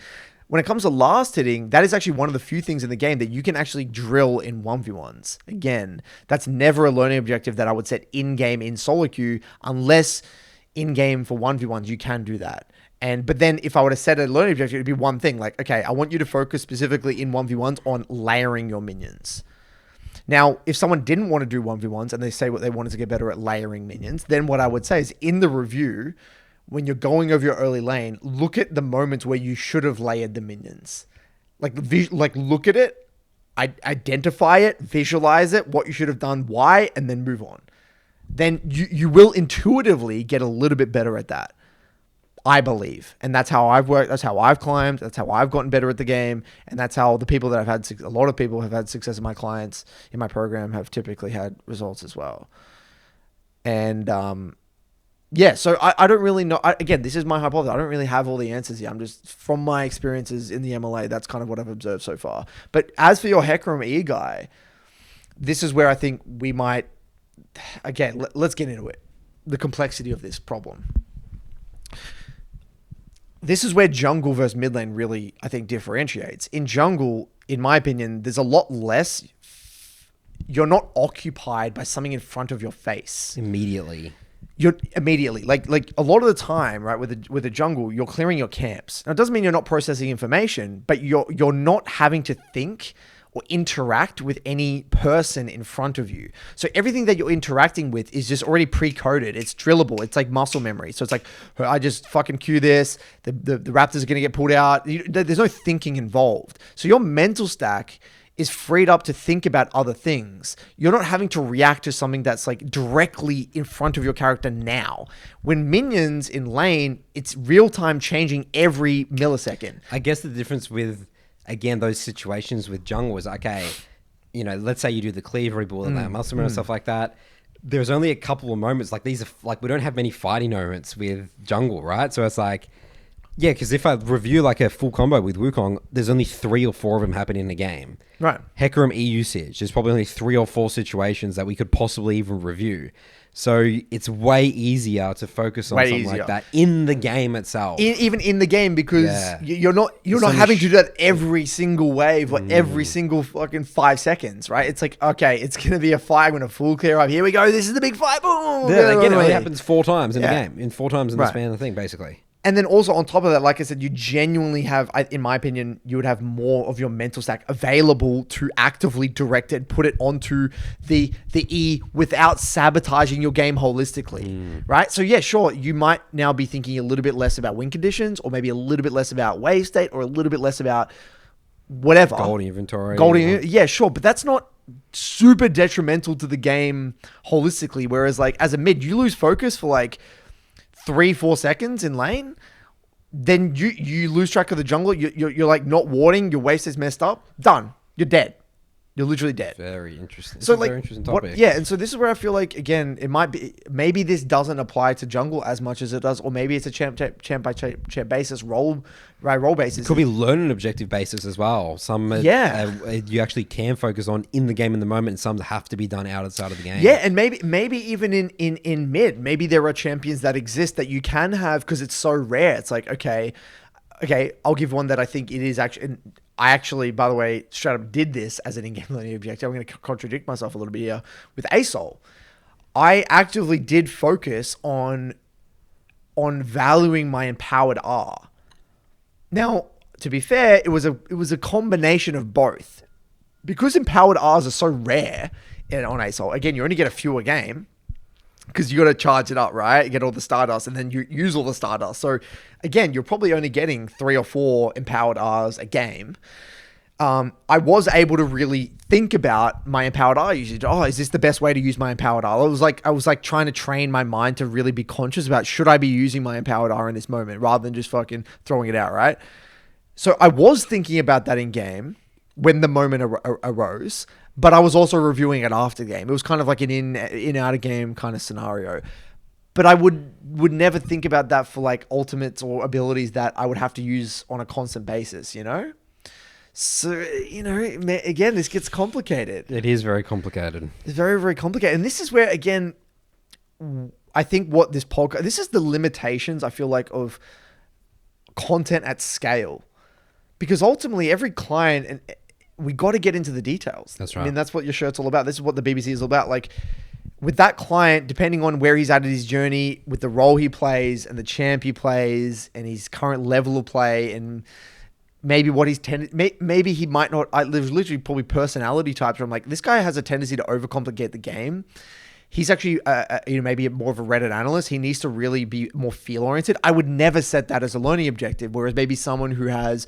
When it comes to last hitting, that is actually one of the few things in the game that you can actually drill in 1v1s. Again, that's never a learning objective that I would set in-game in solo queue, unless in-game for 1v1s you can do that. But then if I were to set a learning objective, it'd be one thing. Like, okay, I want you to focus specifically in 1v1s on layering your minions. Now, if someone didn't want to do 1v1s and they say what they wanted to get better at layering minions, then what I would say is in the review, when you're going over your early lane, look at the moments where you should have layered the minions. Like look at it, identify it, visualize it, what you should have done, why, and then move on. Then you will intuitively get a little bit better at that, I believe. And that's how I've worked. That's how I've climbed. That's how I've gotten better at the game. And that's how the people that I've had, a lot of people have had success in my clients in my program have typically had results as well. And yeah, so I don't really know. Again, this is my hypothesis. I don't really have all the answers here. I'm just, from my experiences in the MLA, that's kind of what I've observed so far. But as for your Hecarim E guy, this is where I think we might, again, let's get into it. The complexity of this problem. This is where jungle versus mid lane really, I think, differentiates. In jungle, in my opinion, there's a lot less. You're not occupied by something in front of your face Immediately. You're immediately like a lot of the time, right? With a jungle, you're clearing your camps. Now, it doesn't mean you're not processing information, but you're not having to think or interact with any person in front of you. So everything that you're interacting with is just already pre-coded. It's drillable. It's like muscle memory. So it's like, I just fucking cue this. The raptors are going to get pulled out. There's no thinking involved. So your mental stack is freed up to think about other things. You're not having to react to something that's like directly in front of your character now. When minions in lane, it's real time changing every millisecond. I guess the difference with, again, those situations with jungle is, okay, you know, let's say you do the cleave rebuild and that muscle and stuff like that. There's only a couple of moments, like these are like, we don't have many fighting moments with jungle, right? So it's like, yeah, because if I review like a full combo with Wukong, there's only 3 or 4 of them happening in the game. Right. Hecarim E usage, there's probably only 3 or 4 situations that we could possibly even review. So it's way easier to focus on something like that in the game itself. Even in the game, because you're not having to do that every single wave or every single fucking 5 seconds, right? It's like, okay, it's going to be a fight. I'm going to full clear up. Here we go. This is the big fight. Boom. Yeah, again, it only happens 4 times in the game. In 4 times in the span of the thing, basically. And then also on top of that, like I said, you genuinely have, in my opinion, you would have more of your mental stack available to actively direct it, put it onto the E without sabotaging your game holistically, right? So yeah, sure, you might now be thinking a little bit less about win conditions, or maybe a little bit less about wave state, or a little bit less about whatever. Gold inventory. Yeah, sure, but that's not super detrimental to the game holistically. Whereas like as a mid, you lose focus for like 3-4 seconds in lane, then you lose track of the jungle. You're like not warding, your waste is messed up. Done. You're dead. You're literally dead. Very interesting. So This is a like, very interesting topic. and so this is where I feel like, again, it might be, maybe this doesn't apply to jungle as much as it does, or maybe it's a champ by champ basis, role by role basis. Could be learn an objective basis as well. Some you actually can focus on in the game in the moment, and some have to be done outside of the game. Yeah, and maybe even in mid, maybe there are champions that exist that you can have because it's so rare. It's like, okay, I'll give one that I think it is actually. And I actually, by the way, straight up did this as an in-game learning objective. I'm going to contradict myself a little bit here with ASOL. I actively did focus on valuing my empowered R. Now, to be fair, it was a combination of both. Because empowered Rs are so rare on ASOL, again, you only get a few a game because you got to charge it up, right? You get all the Stardust and then you use all the Stardust. So again, you're probably only getting 3 or 4 empowered Rs a game. I was able to really think about my empowered R usage. Oh, is this the best way to use my empowered R? I was like trying to train my mind to really be conscious about, should I be using my empowered R in this moment rather than just fucking throwing it out, right? So I was thinking about that in game when the moment arose, but I was also reviewing it after the game. It was kind of like an in out of game kind of scenario. But I would never think about that for like ultimates or abilities that I would have to use on a constant basis, you know? So, you know, again, this gets complicated. It is very complicated. It's very, very complicated. And this is where, again, I think what this podcast, this is the limitations, I feel like, of content at scale. Because ultimately, every client, and we got to get into the details. That's right. I mean, that's what your shirt's all about. This is what the BBC is all about. Like, with that client, depending on where he's at in his journey, with the role he plays and the champ he plays and his current level of play and maybe what he's maybe he might not. There's literally probably personality types where I'm like, this guy has a tendency to overcomplicate the game. He's actually, maybe more of a Reddit analyst. He needs to really be more feel oriented. I would never set that as a learning objective. Whereas maybe someone who has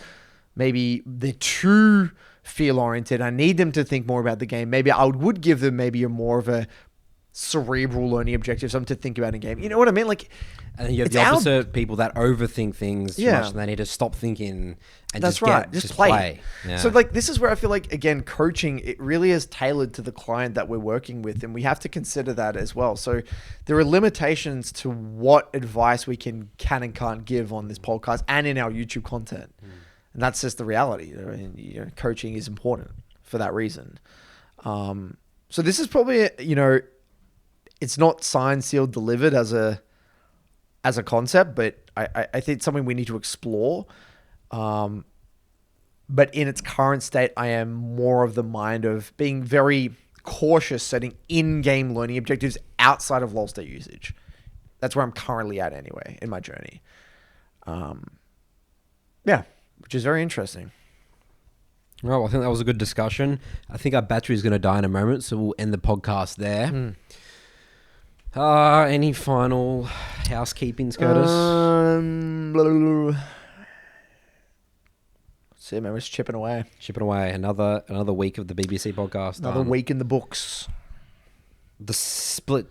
maybe they're too feel oriented, I need them to think more about the game. Maybe I would give them maybe a more of a cerebral learning objective, something to think about in game. You know what I mean? Like, and you have the opposite people that overthink things too much, and they need to stop thinking and just play. Yeah. So like, this is where I feel like, again, coaching, it really is tailored to the client that we're working with, and we have to consider that as well. So there are limitations to what advice we can and can't give on this podcast and in our YouTube content. And that's just the reality. I mean, coaching is important for that reason. So this is probably, it's not signed, sealed, delivered as a concept, but I think it's something we need to explore. But in its current state, I am more of the mind of being very cautious setting in-game learning objectives outside of LoL state usage. That's where I'm currently at anyway in my journey. Which is very interesting. Well, I think that was a good discussion. I think our battery is going to die in a moment, so we'll end the podcast there. Any final housekeeping, Curtis? See, man, we're just chipping away. Chipping away. Another week of the BBC podcast. Another week in the books. The split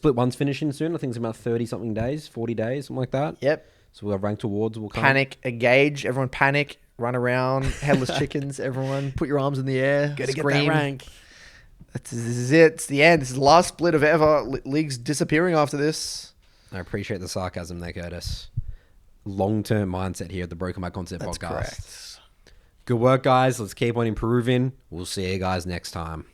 one's finishing soon. I think it's about 30-something days, 40 days, something like that. Yep. So we'll have ranked awards. We'll panic, engage. Everyone panic. Run around. Headless chickens. Everyone put your arms in the air. Gotta get that rank. This is it. It's the end. This is the last split of ever. League's disappearing after this. I appreciate the sarcasm there, Curtis. Long-term mindset here at the Broken by Concept podcast. Correct. Good work, guys. Let's keep on improving. We'll see you guys next time.